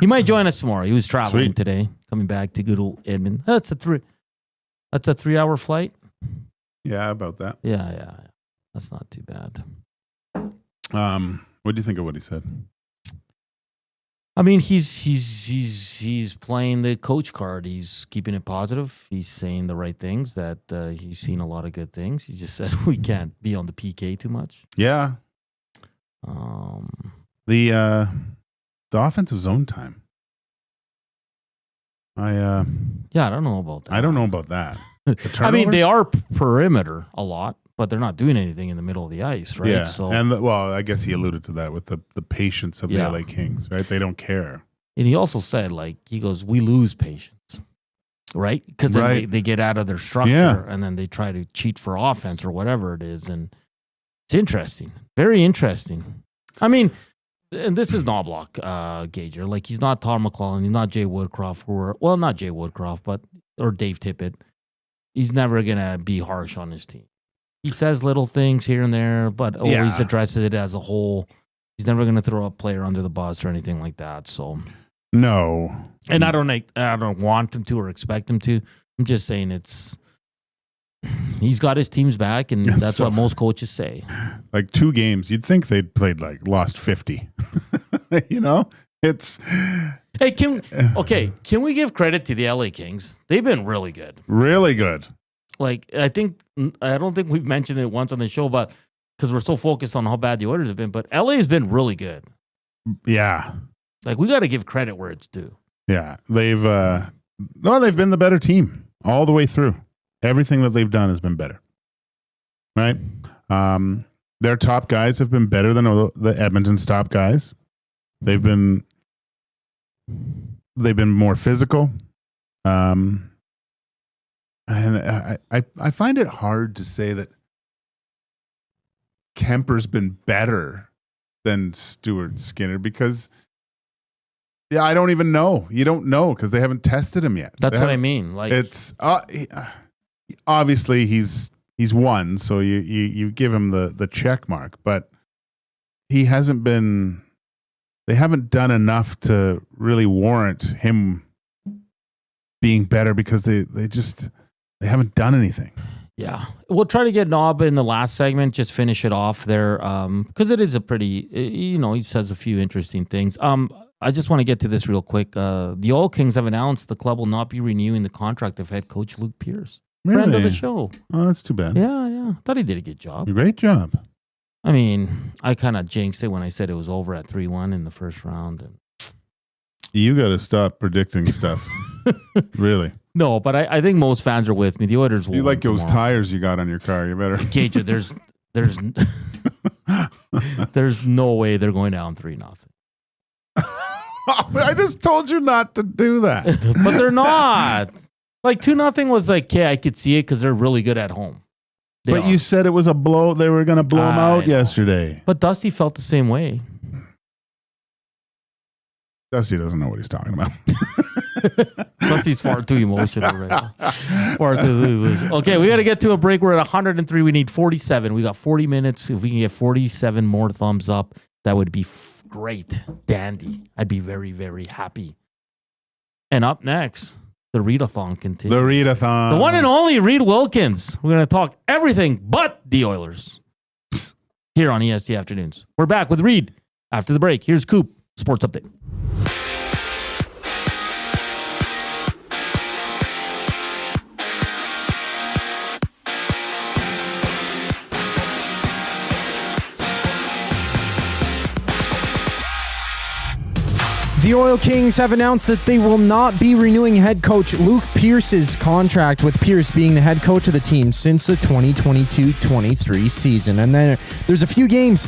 He might join us tomorrow. He was traveling today, coming back to good old Edmonton. That's a 3-hour flight. Yeah, about that. Yeah. That's not too bad. What do you think of what he said? I mean, he's playing the coach card. He's keeping it positive. He's saying the right things, that he's seen a lot of good things. He just said we can't be on the PK too much. Yeah. The offensive zone time. I don't know about that. I don't know about that. I mean, they are perimeter a lot, but they're not doing anything in the middle of the ice, right? Yeah. So, and I guess he alluded to that with the patience of the LA Kings, right? They don't care. And he also said, he goes, we lose patience, right? Because then they get out of their structure and then they try to cheat for offense or whatever it is. And it's interesting. Very interesting. I mean, and this is Knoblock, Gager. He's not Todd McClellan. He's not Jay Woodcroft. Not Jay Woodcroft, or Dave Tippett. He's never going to be harsh on his team. He says little things here and there, but always addresses it as a whole. He's never going to throw a player under the bus or anything like that. So no, and I don't want him to or expect him to. I'm just saying he's got his teams back, and that's what most coaches say. 2 games, you'd think they'd played lost 50. It's. Hey, can we give credit to the LA Kings? They've been really good. Really good. I don't think we've mentioned it once on the show, but because we're so focused on how bad the Oilers have been, but LA has been really good. Yeah. We got to give credit where it's due. Yeah. They've been the better team all the way through. Everything that they've done has been better. Right? Their top guys have been better than the Edmonton's top guys. They've been more physical. And I find it hard to say that Kemper's been better than Stuart Skinner because I don't even know. You don't know because they haven't tested him yet. That's what I mean. It's obviously he's won, so you give him the check mark, but he hasn't been. They haven't done enough to really warrant him being better because they haven't done anything. Yeah. We'll try to get Knob in the last segment, just finish it off there because it is a pretty, he says a few interesting things. I just want to get to this real quick. The Oil Kings have announced the club will not be renewing the contract of head coach Luke Pierce. Really? Friend of the show. Oh, that's too bad. Yeah. Thought he did a good job. Great job. I mean, I kind of jinxed it when I said it was over at 3-1 in the first round. And you got to stop predicting stuff. Really? No, but I think most fans are with me. The Oilers will. You like those tires you got on your car? You better. Gage, there's no way they're going down 3-0. I just told you not to do that. But they're not. 2-0 was I could see it because they're really good at home. But you said it was a blow. They were going to blow them out yesterday. But Dusty felt the same way. Dusty doesn't know what he's talking about. Dusty's far too emotional right now. Okay, we got to get to a break. We're at 103. We need 47. We got 40 minutes. If we can get 47 more thumbs up, that would be great. Dandy. I'd be very, very happy. And up next, the Reid-a-thon continues. The Reid-a-thon. The one and only Reed Wilkins. We're going to talk everything but the Oilers here on EST Afternoons. We're back with Reed after the break. Here's Coop, Sports Update. The Oil Kings have announced that they will not be renewing head coach Luke Pierce's contract, with Pierce being the head coach of the team since the 2022-23 season. And then there's a few games.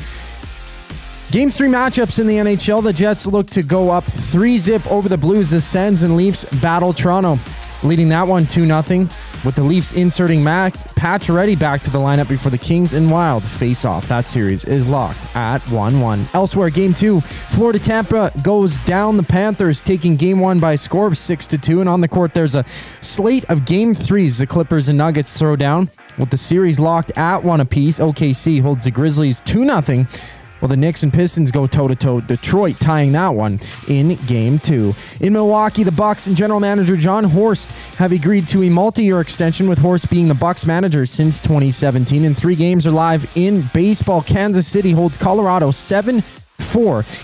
Game 3 matchups in the NHL. The Jets look to go up 3-0 over the Blues. The Sens and Leafs battle Toronto, leading that one 2-0, with the Leafs inserting Max Pacioretty back to the lineup before the Kings and Wild face off. That series is locked at 1-1. Elsewhere, Game 2, Florida-Tampa goes down. The Panthers taking Game 1 by a score of 6-2. And on the court, there's a slate of Game 3s. The Clippers and Nuggets throw down, with the series locked at 1 apiece. OKC holds the Grizzlies 2-0. Well, the Knicks and Pistons go toe-to-toe. Detroit tying that one in Game 2. In Milwaukee, the Bucks and general manager John Horst have agreed to a multi-year extension, with Horst being the Bucks manager since 2017. And 3 games are live in baseball. Kansas City holds Colorado 7-4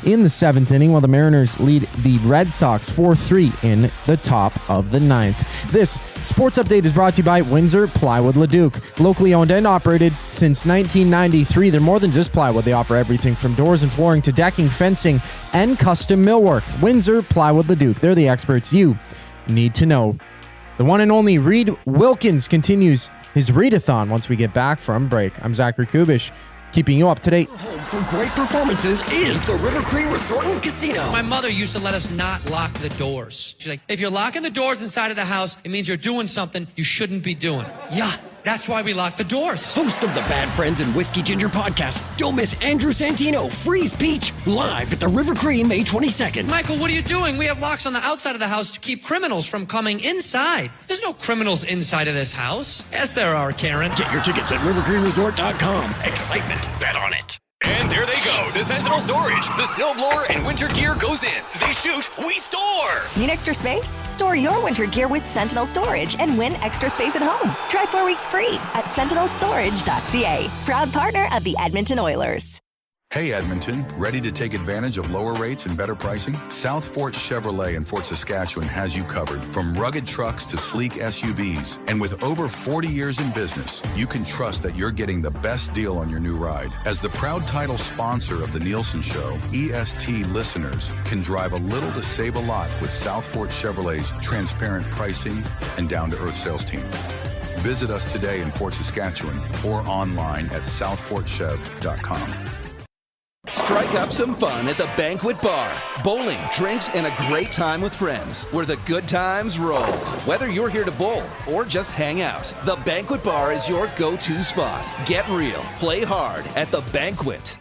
in the 7th inning, while the Mariners lead the Red Sox 4-3 in the top of the 9th. This Sports Update is brought to you by Windsor Plywood Leduc. Locally owned and operated since 1993. They're more than just plywood. They offer everything from doors and flooring to decking, fencing, and custom millwork. Windsor Plywood Leduc. They're the experts you need to know. The one and only Reed Wilkins continues his Reid-a-thon once we get back from break. I'm Zachary Kubish, keeping you up to date. Home for great performances is the River Cree Resort and Casino. My mother used to let us not lock the doors. She's like, if you're locking the doors inside of the house, it means you're doing something you shouldn't be doing. Yeah, that's why we lock the doors. Host of the Bad Friends and Whiskey Ginger podcast, don't miss Andrew Santino, Freeze Peach, live at the River Cree May 22nd. Michael, what are you doing? We have locks on the outside of the house to keep criminals from coming inside. There's no criminals inside of this house. Yes, there are, Karen. Get your tickets at rivercreeresort.com. Excitement, bet on it. And there they go to Sentinel Storage. The snowblower and winter gear goes in. They shoot, we store. Need extra space? Store your winter gear with Sentinel Storage and win extra space at home. Try 4 weeks free at sentinelstorage.ca. Proud partner of the Edmonton Oilers. Hey Edmonton, ready to take advantage of lower rates and better pricing? South Fort Chevrolet in Fort Saskatchewan has you covered. From rugged trucks to sleek SUVs. And with over 40 years in business, you can trust that you're getting the best deal on your new ride. As the proud title sponsor of the Nielsen Show, EST listeners can drive a little to save a lot with South Fort Chevrolet's transparent pricing and down-to-earth sales team. Visit us today in Fort Saskatchewan or online at southfortchev.com. Strike up some fun at the Banquet Bar. Bowling, drinks, and a great time with friends, where the good times roll. Whether you're here to bowl or just hang out, the Banquet Bar is your go-to spot. Get real, play hard at the Banquet.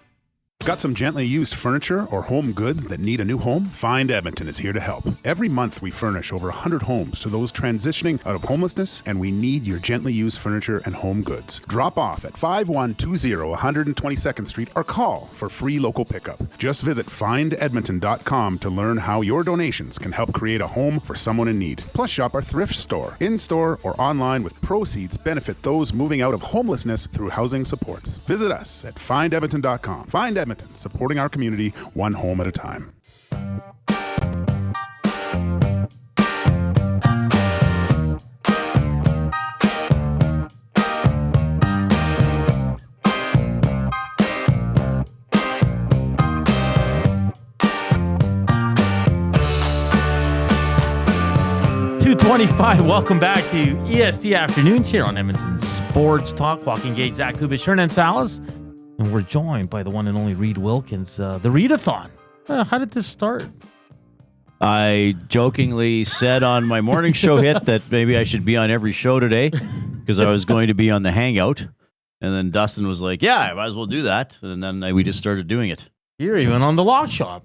Got some gently used furniture or home goods that need a new home? Find Edmonton is here to help. Every month we furnish over 100 homes to those transitioning out of homelessness, and we need your gently used furniture and home goods. Drop off at 5120 122nd Street or call for free local pickup. Just visit findedmonton.com to learn how your donations can help create a home for someone in need. Plus shop our thrift store, in-store or online, with proceeds benefit those moving out of homelessness through housing supports. Visit us at findedmonton.com. Find Edmonton, supporting our community one home at a time. .25. Welcome back to EST Afternoons here on Edmonton Sports Talk. Joaquin, Gage, Zach Kubish, Hernan, Salas. And we're joined by the one and only Reed Wilkins. The Reid-a-thon. How did this start? I jokingly said on my morning show hit that maybe I should be on every show today because I was going to be on the Hangout. And then Dustin was like, yeah, I might as well do that. And then we just started doing it. You're even on the Lock Shop.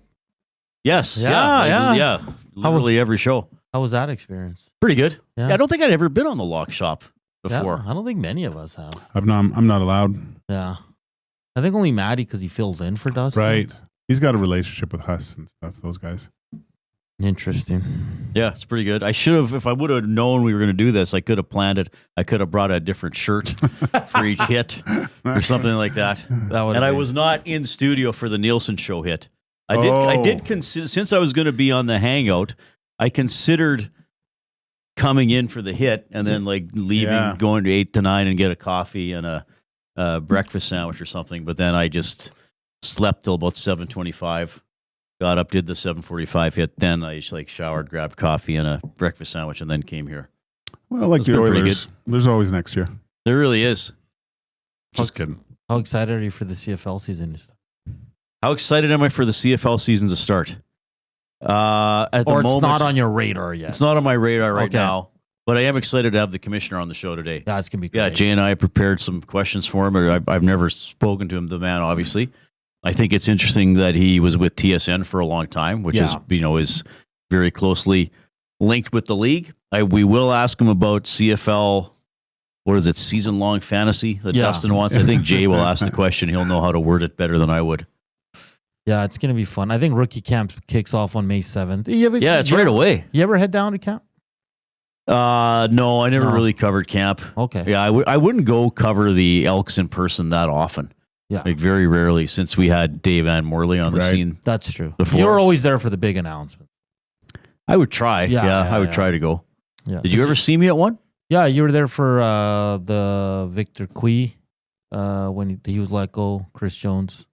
Yes. Yeah. Literally every show. How was that experience? Pretty good. Yeah, I don't think I'd ever been on the Lock Shop before. Yeah, I don't think many of us have. I'm not allowed. Yeah. I think only Maddie, because he fills in for Dustin. Right. He's got a relationship with Huss and stuff. Those guys. Interesting. Yeah, it's pretty good. I should have, if I would have known we were going to do this, I could have planned it. I could have brought a different shirt for each hit or something like that. And I was not in studio for the Nielsen show hit. I did consider, since I was going to be on the Hangout, I considered coming in for the hit and then like leaving, going to 8 to 9 and get a coffee and a breakfast sandwich or something. But then I just slept till about 7:25. Got up, did the 7:45 hit. Then I just like showered, grabbed coffee and a breakfast sandwich, and then came here. Well, like the Oilers, there's always next year. There really is. Just kidding. How excited are you for the CFL season? How excited am I for the CFL season to start? At the Or it's moment, not on your radar yet? It's not on my radar right Okay. now. But I am excited to have the commissioner on the show today. Yeah, it's gonna be great. Yeah, Jay and I prepared some questions for him. I've never spoken to him, the man, obviously. I think it's interesting that he was with TSN for a long time, which is very closely linked with the league. We will ask him about CFL. What is it? Season-long fantasy that Dustin wants. I think Jay will ask the question. He'll know how to word it better than I would. Yeah, it's going to be fun. I think rookie camp kicks off on May 7th. It's right away. You ever head down to camp? No, I never really covered camp. Okay. Yeah, I wouldn't go cover the Elks in person that often. Yeah. Like very rarely since we had Dave Ann Morley on the scene. That's true. Before. You're always there for the big announcement. I would try. I would try to go. Yeah. Did you ever see me at one? Yeah, you were there for the Victor Cui when he was let go, Chris Jones.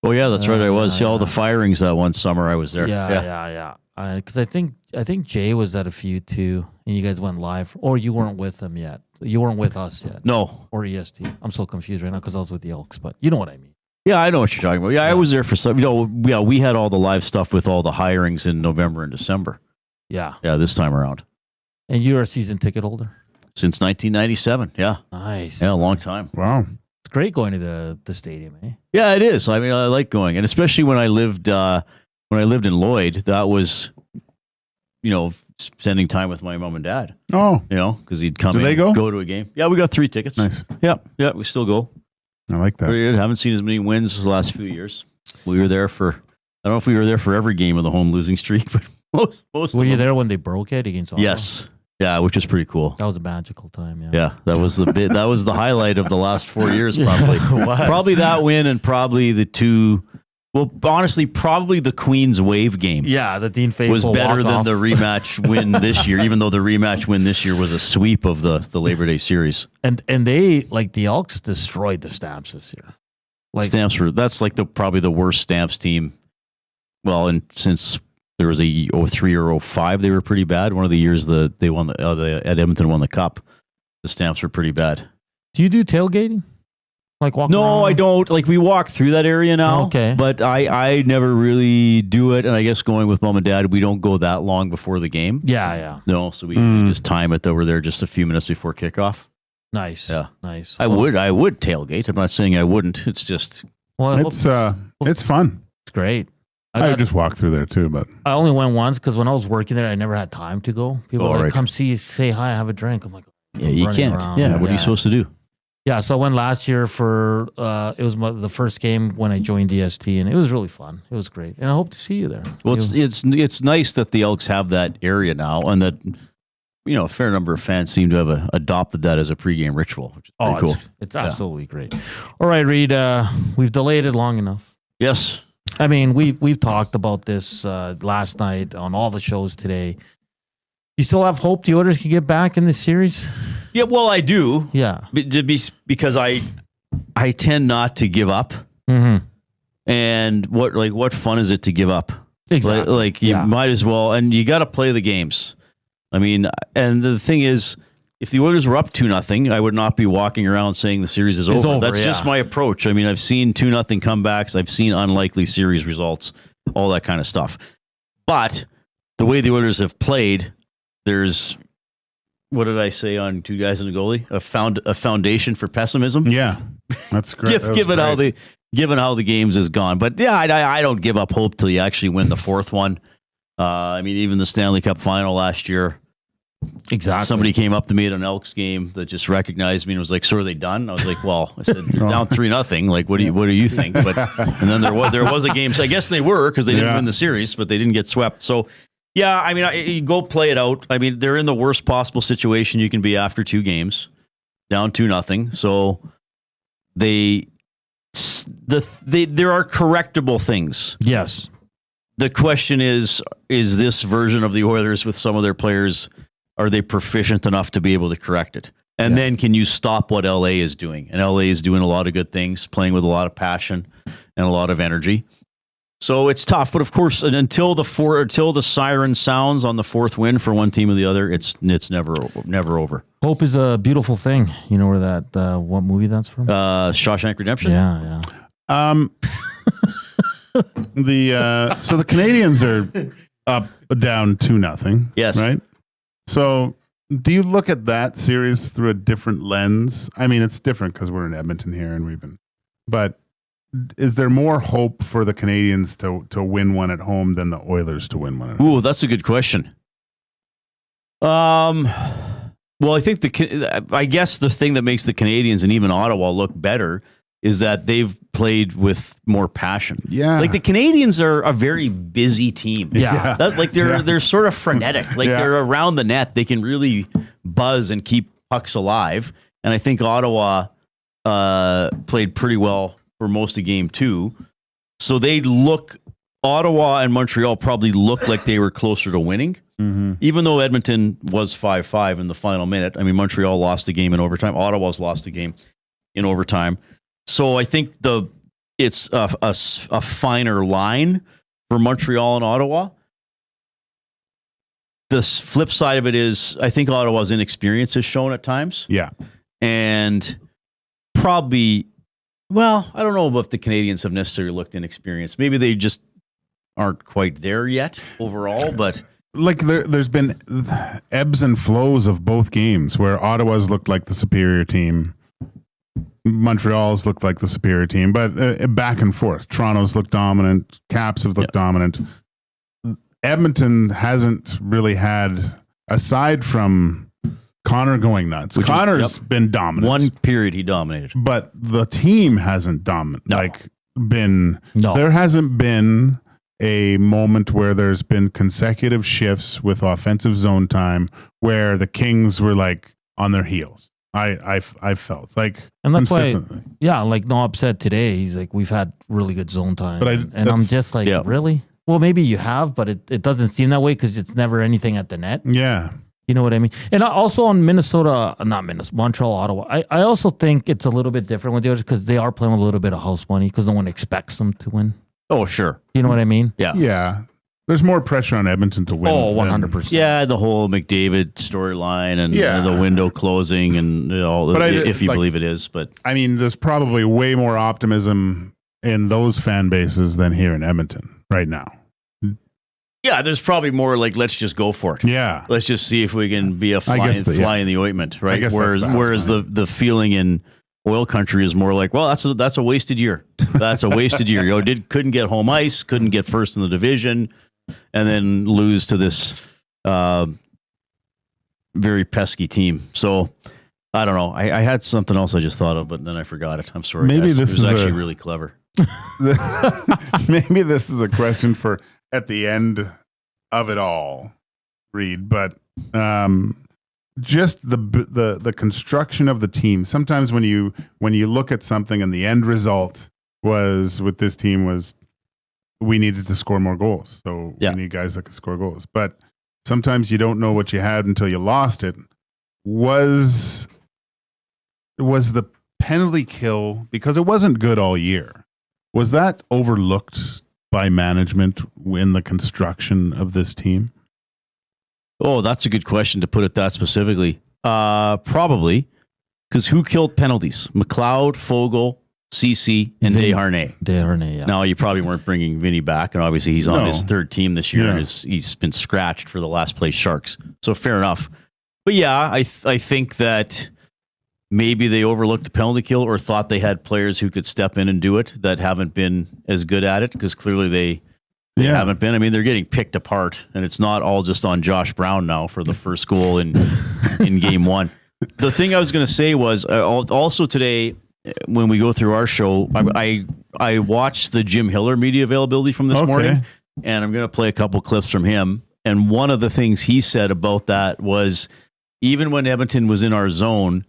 Oh yeah, that's right. I was. See all the firings that one summer I was there. Yeah. Because I think Jay was at a few too, and you guys went live, or you weren't with them yet. You weren't with us yet. No. Or EST. I'm so confused right now because I was with the Elks, but you know what I mean. Yeah, I know what you're talking about. Yeah, I was there for some. We had all the live stuff with all the hirings in November and December. Yeah. Yeah, this time around. And you're a season ticket holder? Since 1997. Yeah. Nice. Yeah, a long time. Wow. It's great going to the stadium, eh? Yeah, it is. I mean, I like going, and especially when I lived in Lloyd, that was, spending time with my mom and dad. Oh, because he'd come. Do in, they go? to a game? Yeah, we got 3 tickets. Nice. Yeah, we still go. I like that. We haven't seen as many wins the last few years. We were there for. I don't know if we were there for every game of the home losing streak, but most. Were you there when they broke it against Ottawa? Yes. Yeah, which was pretty cool. That was a magical time. Yeah. Yeah, that was that was the highlight of the last 4 years, probably. Probably that win and probably the two. Well, honestly, probably the Queen's Wave game. Yeah, the Dean Faithful was better than walk-off. the rematch win this year, even though the rematch win this year was a sweep of the Labor Day series. And they the Elks destroyed the Stamps this year. Stamps that's probably the worst Stamps team. Well, and since there was a 03 or 05, they were pretty bad. One of the years they won at Edmonton won the cup, the Stamps were pretty bad. Do you do tailgating? Like walk No, around? I don't. Like we walk through that area now. Okay. But I never really do it. And I guess going with mom and dad, we don't go that long before the game. Yeah. No, so we just time it that we're there just a few minutes before kickoff. Nice. Yeah. Nice. I would tailgate. I'm not saying I wouldn't. It's just It's fun. It's great. I would just walk through there too, but I only went once because when I was working there, I never had time to go. People were like, right. come say hi, have a drink. I'm like, yeah, you running can't. around. Yeah, what are you supposed to do? Yeah, so I went last year for it was the first game when I joined EST, and it was really fun. It was great, and I hope to see you there. Well, it's nice that the Elks have that area now, and that a fair number of fans seem to have adopted that as a pregame ritual, which is pretty cool. It's absolutely great. All right, Reed, we've delayed it long enough. Yes, I mean we've talked about this last night on all the shows today. You still have hope the Oilers can get back in this series? Yeah, well, I do. Yeah, because I tend not to give up. Mm-hmm. And what fun is it to give up? Exactly. You might as well, and you got to play the games. I mean, and the thing is, if the Oilers were up 2-0, I would not be walking around saying the series is over. That's just my approach. I mean, I've seen 2-0 comebacks. I've seen unlikely series results, all that kind of stuff. But the way the Oilers have played, there's, what did I say on Two Guys and a Goalie? A foundation for pessimism. Yeah, that's great. Given how the games has gone, but yeah, I don't give up hope till you actually win the fourth one. I mean, even the Stanley Cup final last year, Exactly. Somebody came up to me at an Elks game that just recognized me and was like, "So are they done?" I was like, "Well," I said, "They're down 3-0. Like, what do you think?" But and then there was a game. So I guess they were, because they didn't win the series, but they didn't get swept. So yeah, I mean, you go play it out. I mean, they're in the worst possible situation you can be after 2 games, down 2-0. So there are correctable things. Yes. The question is this version of the Oilers with some of their players, are they proficient enough to be able to correct it? And then can you stop what LA is doing? And LA is doing a lot of good things, playing with a lot of passion and a lot of energy. So it's tough, but of course, until the siren sounds on the 4th win for one team or the other, it's never over. Hope is a beautiful thing. You know where that what movie that's from? Shawshank Redemption. Yeah. So the Canadians are up down 2-0. Yes. Right. So do you look at that series through a different lens? I mean, it's different because we're in Edmonton here and but is there more hope for the Canadians to win one at home than the Oilers to win one at home? Ooh, that's a good question. Well, I think I guess the thing that makes the Canadians and even Ottawa look better is that they've played with more passion. Yeah. Like the Canadians are a very busy team. Yeah. They're sort of frenetic. Like they're around the net. They can really buzz and keep pucks alive. And I think Ottawa played pretty well for most of game 2. So Ottawa and Montreal probably look like they were closer to winning. Mm-hmm. Even though Edmonton was 5-5 in the final minute. I mean, Montreal lost the game in overtime. Ottawa's lost the game in overtime. So I think it's a finer line for Montreal and Ottawa. The flip side of it is I think Ottawa's inexperience is shown at times. Yeah. And probably, well, I don't know if the Canadians have necessarily looked inexperienced. Maybe they just aren't quite there yet overall, but... Like there's been ebbs and flows of both games where Ottawa's looked like the superior team. Montreal's looked like the superior team, but back and forth. Toronto's looked dominant. Caps have looked dominant. Edmonton hasn't really had, aside from Connor going nuts. Connor's been dominant. One period he dominated. But the team hasn't been. No. There hasn't been a moment where there's been consecutive shifts with offensive zone time where the Kings were like on their heels. I felt like, and that's why, like Knob said today, he's like, we've had really good zone time, but I'm just like, really? Well, maybe you have, but it doesn't seem that way because it's never anything at the net. Yeah. You know what I mean? And also on Montreal, Ottawa, I also think it's a little bit different with the others because they are playing with a little bit of house money because no one expects them to win. Oh, sure. You know what I mean? Yeah. Yeah. There's more pressure on Edmonton to win. Oh, 100%. Yeah, the whole McDavid storyline and the window closing and all, if you believe it is. But I mean, there's probably way more optimism in those fan bases than here in Edmonton right now. Yeah, there's probably more like, let's just go for it. Yeah. Let's just see if we can be a fly in the ointment, right? Whereas the feeling in oil country is more like, well, that's a wasted year. That's a wasted year. Couldn't get home ice, couldn't get first in the division, and then lose to this very pesky team. So I don't know. I had something else I just thought of, but then I forgot it. I'm sorry. Maybe guys. this it was is actually really clever. Maybe this is a question for at the end of it all, Reed. But just the construction of the team. Sometimes when you look at something and the end result was with this team was we needed to score more goals. So we need guys that can score goals. But sometimes you don't know what you had until you lost it. Was the penalty kill, because it wasn't good all year, was that overlooked by management in the construction of this team? Oh, that's a good question to put it that specifically. Probably, because who killed penalties? McLeod, Fogle, CC, and Desharnais. Desharnais, yeah. Now, you probably weren't bringing Vinny back, and obviously he's on his third team this year, and he's been scratched for the last place Sharks. So fair enough. But yeah, I think that maybe they overlooked the penalty kill or thought they had players who could step in and do it that haven't been as good at it, because clearly They haven't been. I mean, they're getting picked apart, and it's not all just on Josh Brown now for the first goal in game one. The thing I was going to say was also today, when we go through our show, I watched the Jim Hiller media availability from this morning, and I'm going to play a couple clips from him. And one of the things he said about that was, even when Edmonton was in our zone,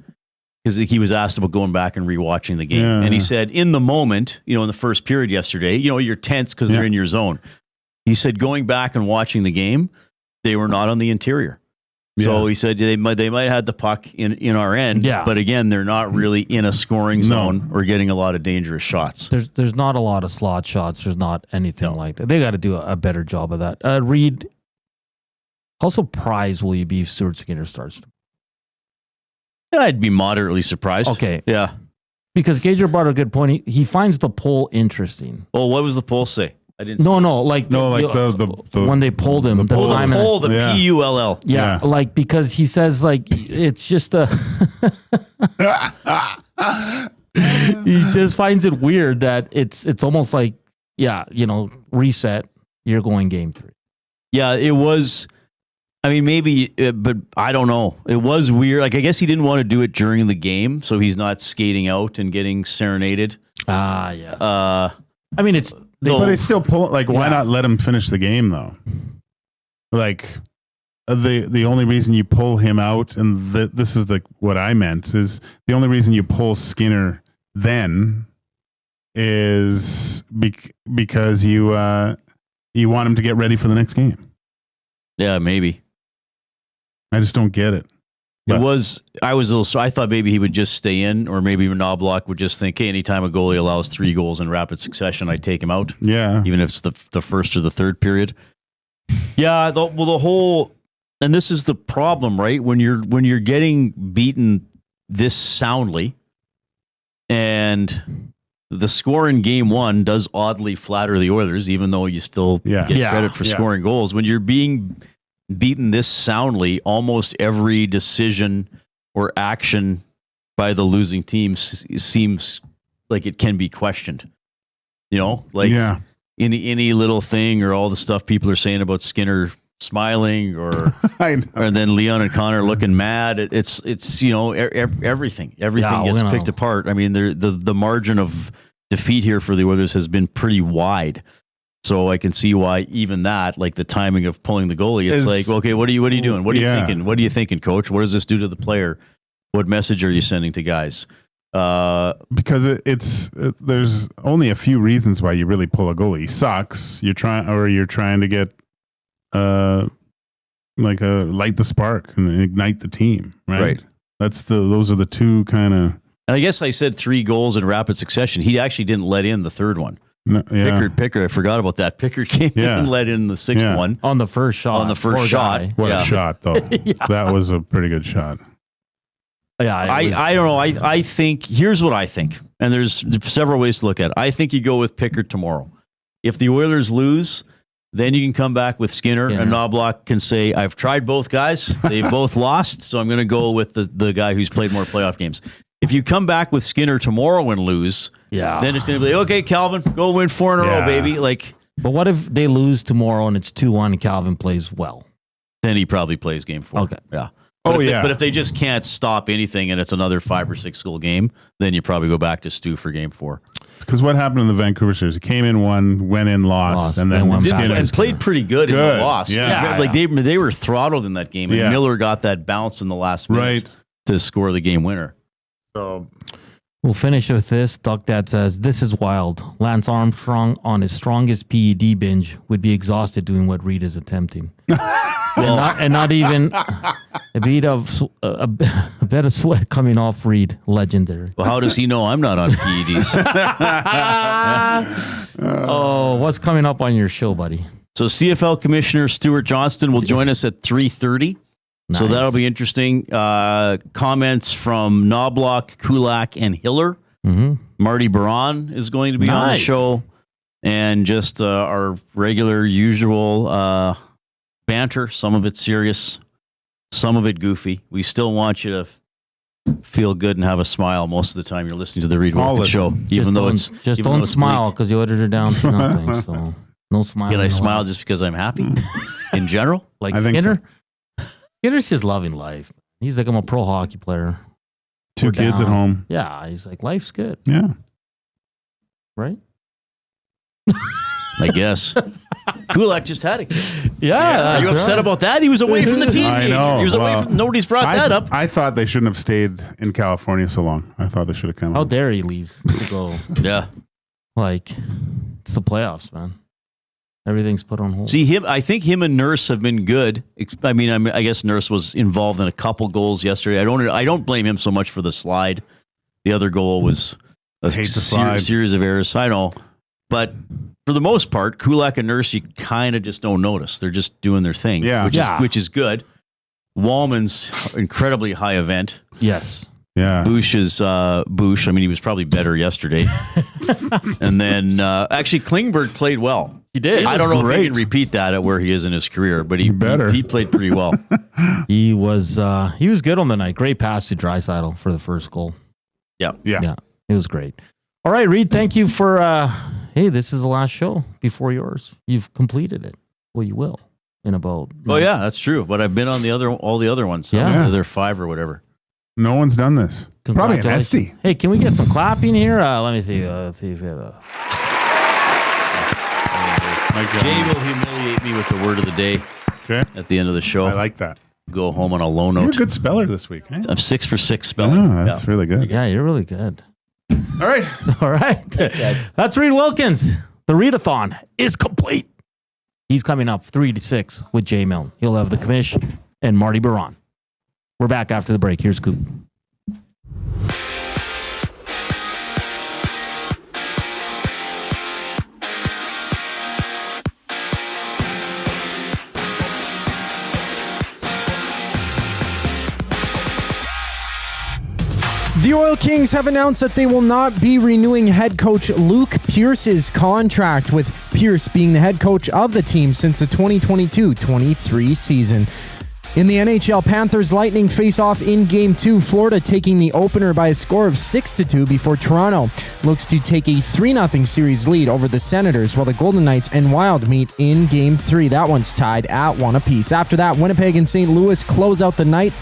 because he was asked about going back and rewatching the game. Yeah. And he said, in the moment, in the first period yesterday, you're tense because they're in your zone. He said, going back and watching the game, they were not on the interior. So he said they might have had the puck in our end, but again, they're not really in a scoring zone or getting a lot of dangerous shots. There's not a lot of slot shots. There's not anything like that. They got to do a better job of that. Reed, how surprised will you be if Stuart Skinner starts? I'd be moderately surprised. Okay. Yeah. Because Gage brought a good point. He finds the poll interesting. Well, what was the poll say? I didn't. No, the when they pulled him, the time poll, the PULL. Yeah, because he says it's just a. He just finds it weird that it's almost like reset. You're going game 3. Yeah, it was. I mean, maybe, but I don't know. It was weird. I guess he didn't want to do it during the game, so he's not skating out and getting serenaded. Yeah. I mean, it's. But it's still pull. Why not let him finish the game though? The only reason you pull him out, and this is what I meant, is the only reason you pull Skinner then is because you want him to get ready for the next game. Yeah, maybe. I just don't get it. I was a little. I thought maybe he would just stay in, or maybe Knoblock would just think, hey, anytime a goalie allows 3 goals in rapid succession, I take him out. Yeah, even if it's the first or the third period. Yeah, the whole, and this is the problem, right? When you're getting beaten this soundly, and the score in game 1 does oddly flatter the Oilers, even though you still get credit for scoring goals. When you're being beaten this soundly, almost every decision or action by the losing team seems like it can be questioned. Any little thing, or all the stuff people are saying about Skinner smiling, or or then Leon and Connor looking mad. It's everything gets picked apart. I mean, the margin of defeat here for the Oilers has been pretty wide. So I can see why even that, the timing of pulling the goalie, it's okay, what are you doing? What are you thinking? What are you thinking, coach? What does this do to the player? What message are you sending to guys? Because there's only a few reasons why you really pull a goalie. He sucks. You're trying to get light the spark and ignite the team, right? Those are the two kind of. And I guess I said 3 goals in rapid succession. He actually didn't let in the third one. No, Pickard, I forgot about that. Pickard came in and let in the 6th one. On the first shot. What a shot, though. That was a pretty good shot. Yeah, I don't know. I think, here's what I think, and there's several ways to look at it. I think you go with Pickard tomorrow. If the Oilers lose, then you can come back with Skinner, and Knoblock can say, I've tried both guys. They both lost, so I'm going to go with the guy who's played more playoff games. If you come back with Skinner tomorrow and lose, then it's going to be, okay, Calvin, go win 4 in a row, baby. But what if they lose tomorrow and it's 2-1 and Calvin plays well? Then he probably plays game 4. Okay. Yeah. But if they just can't stop anything and it's another 5 or 6 goal game, then you probably go back to Stu for game 4. Because what happened in the Vancouver series? He came in, won, went in, lost, and then and played pretty good in the loss. Yeah. They were throttled in that game, and Miller got that bounce in the last minute to score the game winner. So we'll finish with this. Duck Dad says, this is wild. Lance Armstrong on his strongest PED binge would be exhausted doing what Reed is attempting. and not even a bit of sweat coming off Reed. Legendary. Well, how does he know I'm not on PEDs? What's coming up on your show, buddy? So CFL Commissioner Stuart Johnston will join us at 3:30. Nice. So that'll be interesting. Comments from Knoblock, Kulak, and Hiller. Mm-hmm. Marty Baron is going to be on the show. And just our regular, usual banter. Some of it serious, some of it goofy. We still want you to feel good and have a smile most of the time you're listening to the Reed Wilkins show. Even though it's don't smile because you ordered it down to nothing. So No smile. Can I smile just because I'm happy in general? Like I think Skinner? Skinner's just loving life. He's like, I'm a pro hockey player. 2 kids at home. Yeah, he's like, life's good. Yeah. Right? I guess. Kulak just had a kid. Yeah. Are you upset about that? He was away from the team. I Gage. know. He was away Well, from. Nobody's brought that up. I thought they shouldn't have stayed in California so long. I thought they should have come. How dare he leave to go? Yeah. Like, it's the playoffs, man. Everything's put on hold. See him. I think him and Nurse have been good. I mean, I guess Nurse was involved in a couple goals yesterday. I don't blame him so much for the slide. The other goal was a series of errors. I know, but for the most part, Kulak and Nurse, you kind of just don't notice. They're just doing their thing, which is good. Wallman's incredibly high event. Yes. Yeah. Bush is Bush. I mean, he was probably better yesterday. And then actually Klingberg played well. He did. I don't know if he can repeat that at where he is in his career, but he played pretty well. He was good on the night. Great pass to Draisaitl for the first goal. Yeah. It was great. All right, Reed, thank you for hey, this is the last show before yours. You've completed it. Well, you will in about Oh yeah, that's true. But I've been on all the other ones. So Yeah. they're 5 or whatever. No one's done this. Probably an Congratulations. Esty. Hey, can we get some clapping here? Let me see. Let's see if we have Jay will humiliate me with the word of the day at the end of the show. I like that. Go home on a low note. You're a good speller this week. Eh? I'm 6 for 6 spelling. Oh, that's really good. Yeah, you're really good. All right. All right. That's Reed Wilkins. The Reid-a-thon is complete. He's coming up 3 to 6 with Jay Milne. He'll have the commish and Marty Baron. We're back after the break. Here's Coop. The Oil Kings have announced that they will not be renewing head coach Luke Pierce's contract, with Pierce being the head coach of the team since the 2022-23 season. In the NHL, Panthers Lightning face off in Game 2, Florida taking the opener by a score of 6-2 before Toronto looks to take a 3-0 series lead over the Senators, while the Golden Knights and Wild meet in Game 3. That one's tied at 1 apiece. After that, Winnipeg and St. Louis close out the night.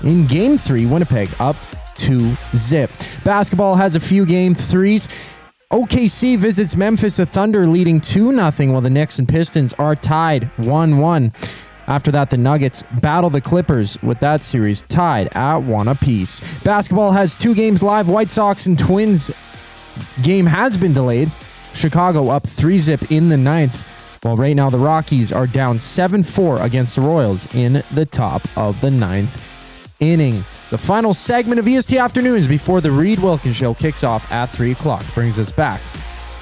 In Game 3, Winnipeg up 2-0. Basketball has a few Game 3s. OKC visits Memphis, a Thunder leading 2-0, while the Knicks and Pistons are tied 1-1. After that, the Nuggets battle the Clippers, with that series tied at 1 apiece. Basketball has 2 games live. White Sox and Twins game has been delayed. Chicago up 3-0 in the 9th, while right now the Rockies are down 7-4 against the Royals in the top of the 9th inning. The final segment of EST Afternoons before the Reed Wilkins Show kicks off at 3 o'clock brings us back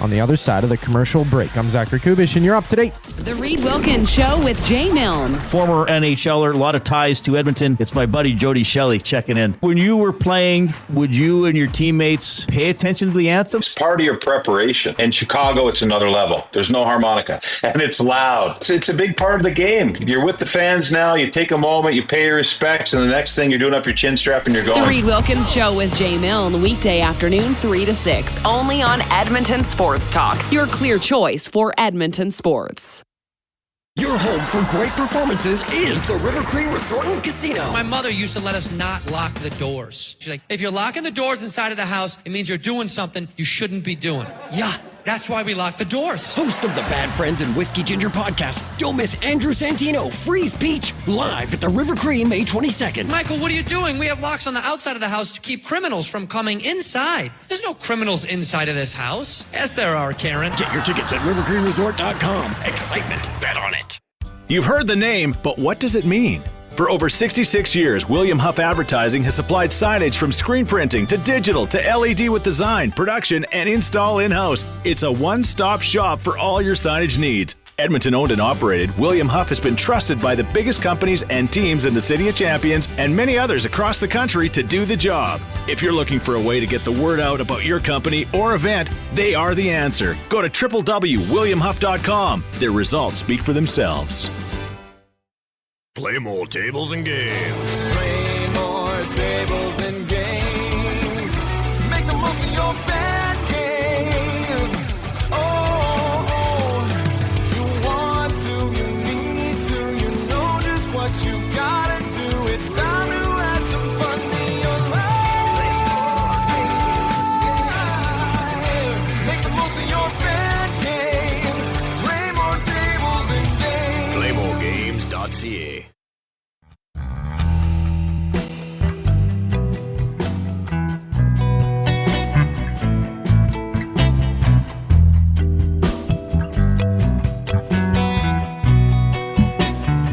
on the other side of the commercial break. I'm Zachary Kubish, and you're up to date. The Reed Wilkins Show with Jay Milne. Former NHLer, a lot of ties to Edmonton. It's my buddy Jody Shelley checking in. When you were playing, would you and your teammates pay attention to the anthem? It's part of your preparation. In Chicago, it's another level. There's no harmonica, and it's loud. It's a big part of the game. You're with the fans now. You take a moment, you pay your respects, and the next thing you're doing up your chin strap and you're going. The Reed Wilkins Show with Jay Milne, weekday afternoon 3 to 6, only on Edmonton Sports Talk, your clear choice for Edmonton sports. Your home for great performances is the River Cree Resort and Casino. My mother used to let us not lock the doors. She's like, if you're locking the doors inside of the house, it means you're doing something you shouldn't be doing. Yeah, that's why we lock the doors. Host of the Bad Friends and Whiskey Ginger podcast, don't miss Andrew Santino, Freeze Peach, live at the River Cree May 22nd. Michael, what are you doing? We have locks on the outside of the house to keep criminals from coming inside. There's no criminals inside of this house. Yes, there are, Karen. Get your tickets at rivercreeresort.com. Excitement, bet on it. You've heard the name, but what does it mean? For over 66 years, William Huff Advertising has supplied signage from screen printing to digital to LED with design, production, and install in-house. It's a one-stop shop for all your signage needs. Edmonton owned and operated, William Huff has been trusted by the biggest companies and teams in the City of Champions and many others across the country to do the job. If you're looking for a way to get the word out about your company or event, they are the answer. Go to www.williamhuff.com. Their results speak for themselves. Play more tables and games. Play more tables and games. Make the most of your bad game. Oh, SportsTalk.ca.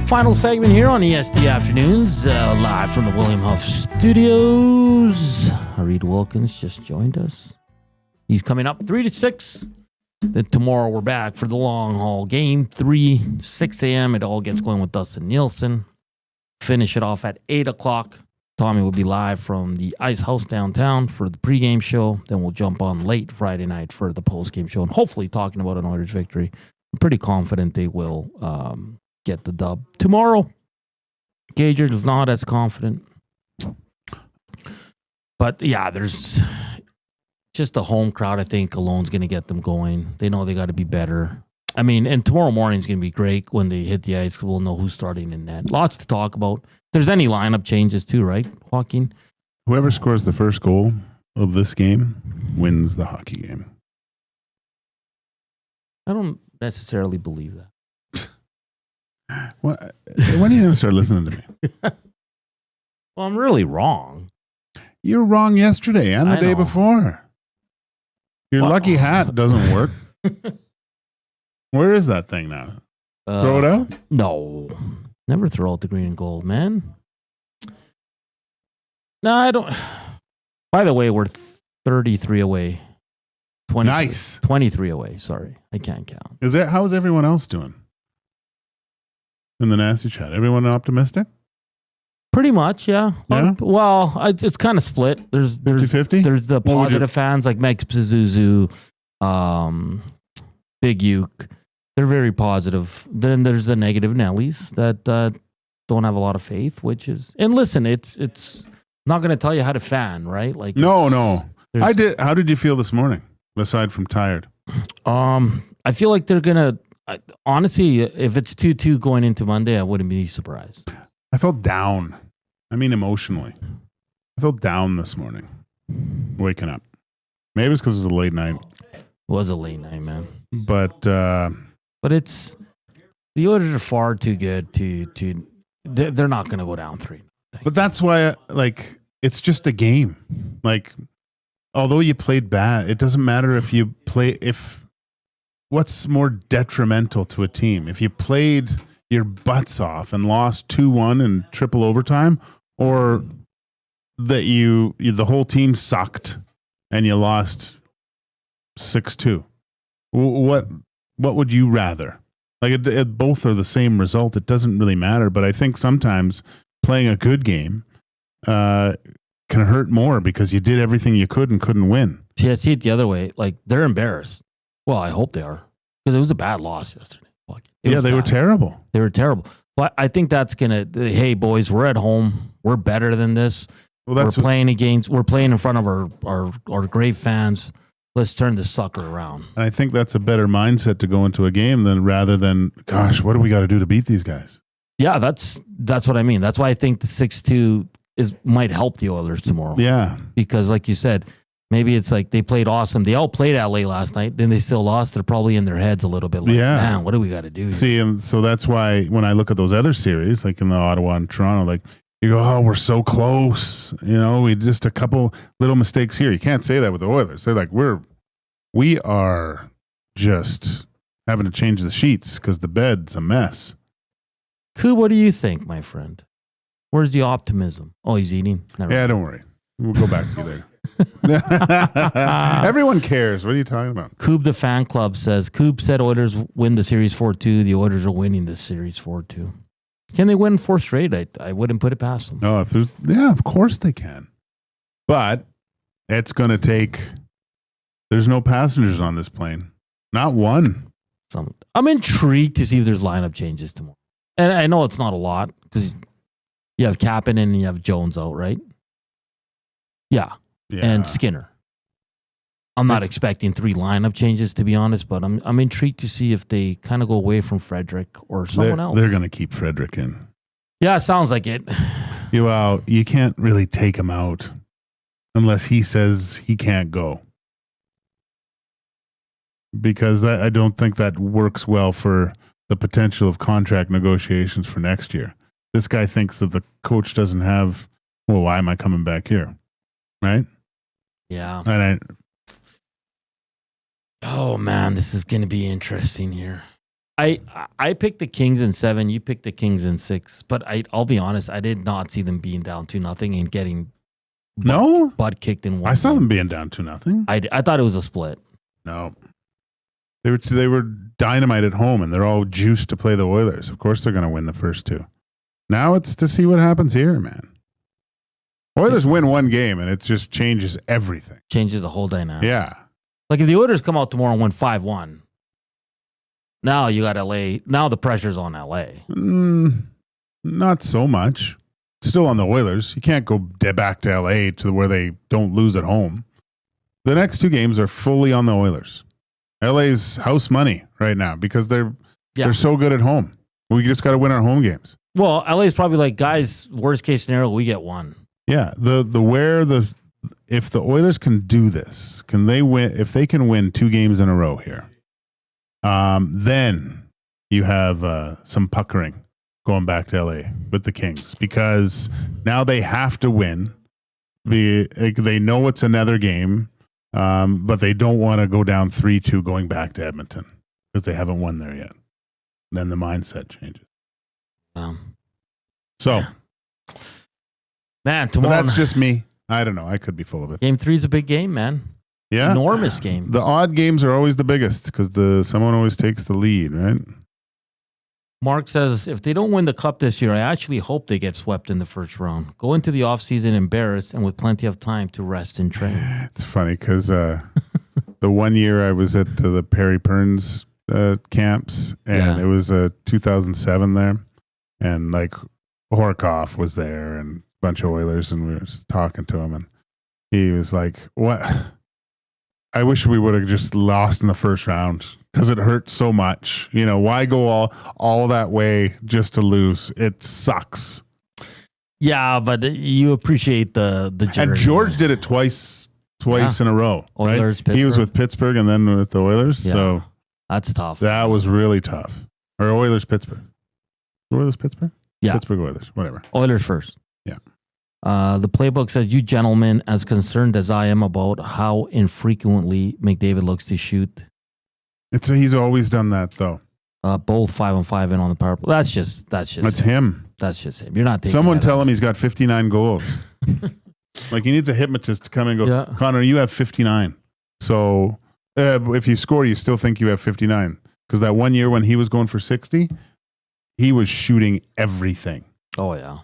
Final segment here on EST Afternoons, live from the William Huff Studios. Reed Wilkins just joined us. He's coming up 3 to 6. Then tomorrow we're back for the long haul game, 6 a.m. It all gets going with Dustin Nielsen. Finish it off at 8 o'clock. Tommy will be live from the Ice House downtown for the pregame show. Then we'll jump on late Friday night for the postgame show and hopefully talking about an Oilers victory. I'm pretty confident they will get the dub tomorrow. Gage is not as confident. But yeah, there's just the home crowd, I think, alone's going to get them going. They know they got to be better. I mean, and tomorrow morning's going to be great when they hit the ice. We'll know who's starting in net. Lots to talk about. If there's any lineup changes too, right, Joaquin? Whoever scores the first goal of this game wins the hockey game. I don't necessarily believe that. When are you going to start listening to me? Well, I'm really wrong. You were wrong yesterday and the day before. Your lucky hat doesn't work. Where is that thing now? Throw it out? No. Never throw out the green and gold, man. No, I don't. By the way, we're 33 away. 23 away. Sorry. I can't count. How is everyone else doing? In the nasty chat, everyone optimistic? Pretty much, yeah. Yeah? Well, it's kind of split. There's 50-50? There's the positive fans like Mike Pazuzu, Big Uke. They're very positive. Then there's the negative Nellies that don't have a lot of faith, which is. And listen, it's not going to tell you how to fan, right? Like no. I did. How did you feel this morning? Aside from tired, I feel like they're gonna. Honestly, if it's 2-2 going into Monday, I wouldn't be surprised. I felt down. I mean, emotionally. I felt down this morning, waking up. Maybe it's because it was a late night. It was a late night, man. But it's the Oilers are far too good to they're not going to go down 3. But that's why, it's just a game. Although you played bad, it doesn't matter if you play what's more detrimental to a team? If you played your butts off and lost 2-1 in triple overtime, or that the whole team sucked and you lost 6-2. What would you rather? Both are the same result. It doesn't really matter, but I think sometimes playing a good game can hurt more because you did everything you could and couldn't win. See, I see it the other way. They're embarrassed. Well, I hope they are, because it was a bad loss yesterday. They were terrible. They were terrible. But I think that's gonna. Hey, boys, we're at home. We're better than this. Well, we're playing in front of our great fans. Let's turn this sucker around. And I think that's a better mindset to go into a game rather than, gosh, what do we got to do to beat these guys? Yeah, that's what I mean. That's why I think the 6-2 might help the Oilers tomorrow. Yeah, because like you said. Maybe it's like they played awesome. They all played LA last night. Then they still lost. They're probably in their heads a little bit like, man, what do we got to do here? See, and so that's why when I look at those other series, like in the Ottawa and Toronto, you go, oh, we're so close. We just a couple little mistakes here. You can't say that with the Oilers. They're like, we are just having to change the sheets because the bed's a mess. Koo, what do you think, my friend? Where's the optimism? Oh, he's eating? Don't worry. We'll go back to you later. Everyone cares. What are you talking about? Coob, the fan club, says, Coob said Oilers win the series 4-2. The Oilers are winning this series 4-2. Can they win 4 straight? I wouldn't put it past them. No, of course they can. But it's going to take, there's no passengers on this plane. Not one. I'm intrigued to see if there's lineup changes tomorrow. And I know it's not a lot because you have Kapanen and you have Jones out, right? Yeah. And Skinner. I'm not expecting 3 lineup changes, to be honest, but I'm intrigued to see if they kind of go away from Frederick or someone else. They're going to keep Frederick in. Yeah, it sounds like it. You can't really take him out unless he says he can't go. Because I don't think that works well for the potential of contract negotiations for next year. This guy thinks that the coach doesn't have, well, why am I coming back here? Right? Yeah. And oh, man, this is going to be interesting here. I picked the Kings in 7. You picked the Kings in 6. But I'll be honest, I did not see them being down 2-0 and getting butt kicked in one. I saw them being down 2-0. I thought it was a split. No. They were dynamite at home, and they're all juiced to play the Oilers. Of course they're going to win the first 2. Now it's to see what happens here, man. Oilers win one game, and it just changes everything. Changes the whole dynamic. Yeah. Like if the Oilers come out tomorrow and win 5-1, now you got LA. Now the pressure's on LA. Not so much. Still on the Oilers. You can't go back to LA to where they don't lose at home. The next 2 games are fully on the Oilers. LA's house money right now because they're so good at home. We just got to win our home games. Well, LA's probably like, guys, worst case scenario, we get 1. Yeah, if the Oilers can do this, can they win? If they can win 2 games in a row here, then you have some puckering going back to LA with the Kings because now they have to win. They know it's another game, but they don't want to go down 3-2 going back to Edmonton because they haven't won there yet. Then the mindset changes. So. Man, tomorrow. But that's just me. I don't know. I could be full of it. Game 3 is a big game, man. Yeah. Enormous game. The odd games are always the biggest because someone always takes the lead, right? Mark says, if they don't win the cup this year, I actually hope they get swept in the first round. Go into the offseason embarrassed and with plenty of time to rest and train. It's funny because the one year I was at the Perry Perns camps, and it was 2007 there, and like Horkoff was there and bunch of Oilers, and we were talking to him, and he was like, what? I wish we would have just lost in the first round because it hurt so much. You know, why go all that way just to lose? It sucks. Yeah, but you appreciate the journey. And George did it twice in a row. Oilers, right? He was with Pittsburgh and then with the Oilers. Yeah. So that's tough. That was really tough. Or Oilers, Pittsburgh. Oilers, Pittsburgh? Yeah. Pittsburgh Oilers, whatever. Oilers first. Yeah. The playbook says, you gentlemen, as concerned as I am about how infrequently McDavid looks to shoot. He's always done that, though. Both 5-on-5 in on the power play. That's just him. That's just him. You're not taking Someone tell him he's got 59 goals. Like he needs a hypnotist to come and go, Connor, you have 59. So if you score, you still think you have 59. Because that one year when he was going for 60, he was shooting everything. Oh, yeah.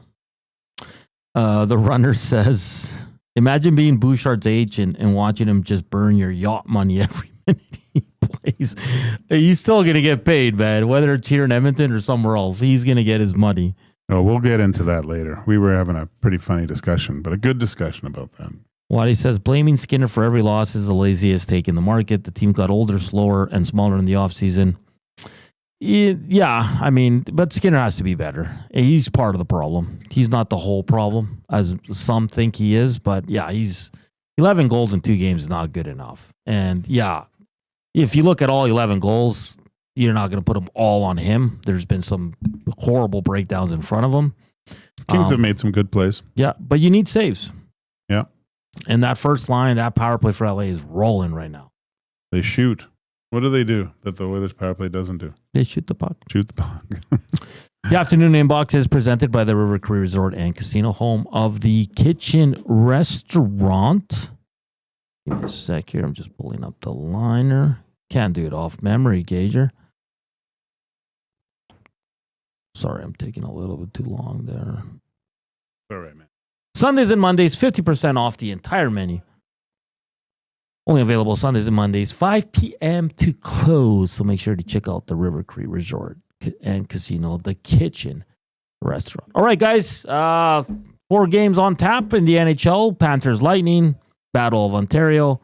The runner says, imagine being Bouchard's agent and watching him just burn your yacht money every minute he plays. He's still going to get paid, man, whether it's here in Edmonton or somewhere else. He's going to get his money. Oh, we'll get into that later. We were having a pretty funny discussion, but a good discussion about that. Waddy says, blaming Skinner for every loss is the laziest take in the market. The team got older, slower, and smaller in the offseason. Yeah, I mean, but Skinner has to be better. He's part of the problem. He's not the whole problem, as some think he is. But yeah, he's 11 goals in 2 games is not good enough. And yeah, if you look at all 11 goals, you're not going to put them all on him. There's been some horrible breakdowns in front of him. Kings have made some good plays. Yeah, but you need saves. Yeah. And that first line, that power play for LA is rolling right now. They shoot. What do they do that the Oilers power play doesn't do? They shoot the puck. Shoot the puck. The afternoon inbox is presented by the River Cree Resort and Casino, home of the Kitchen Restaurant. Give me a sec here. I'm just pulling up the liner. Can't do it off memory, Gager. Sorry, I'm taking a little bit too long there. All right, man. Sundays and Mondays, 50% off the entire menu. Only available Sundays and Mondays, 5 p.m. to close. So make sure to check out the River Cree Resort and Casino, the Kitchen Restaurant. All right, guys. 4 games on tap in the NHL. Panthers Lightning, Battle of Ontario,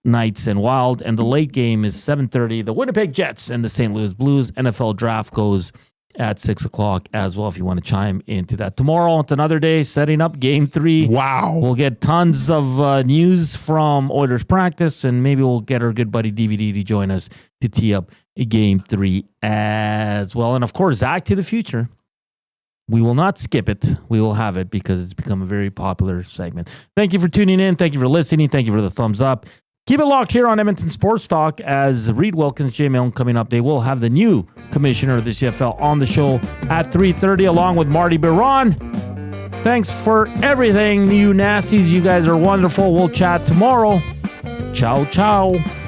Knights and Wild. And the late game is 7:30. The Winnipeg Jets and the St. Louis Blues. NFL draft goes at 6 o'clock as well if you want to chime into that. Tomorrow, it's another day setting up Game 3. Wow. We'll get tons of news from Oilers practice, and maybe we'll get our good buddy DVD to join us to tee up Game 3 as well. And of course, Zach to the future. We will not skip it. We will have it because it's become a very popular segment. Thank you for tuning in. Thank you for listening. Thank you for the thumbs up. Keep it locked here on Edmonton Sports Talk as Reed Wilkins, Jay Milne coming up. They will have the new commissioner of the CFL on the show at 3:30 along with Marty Biron. Thanks for everything, you nasties. You guys are wonderful. We'll chat tomorrow. Ciao, ciao.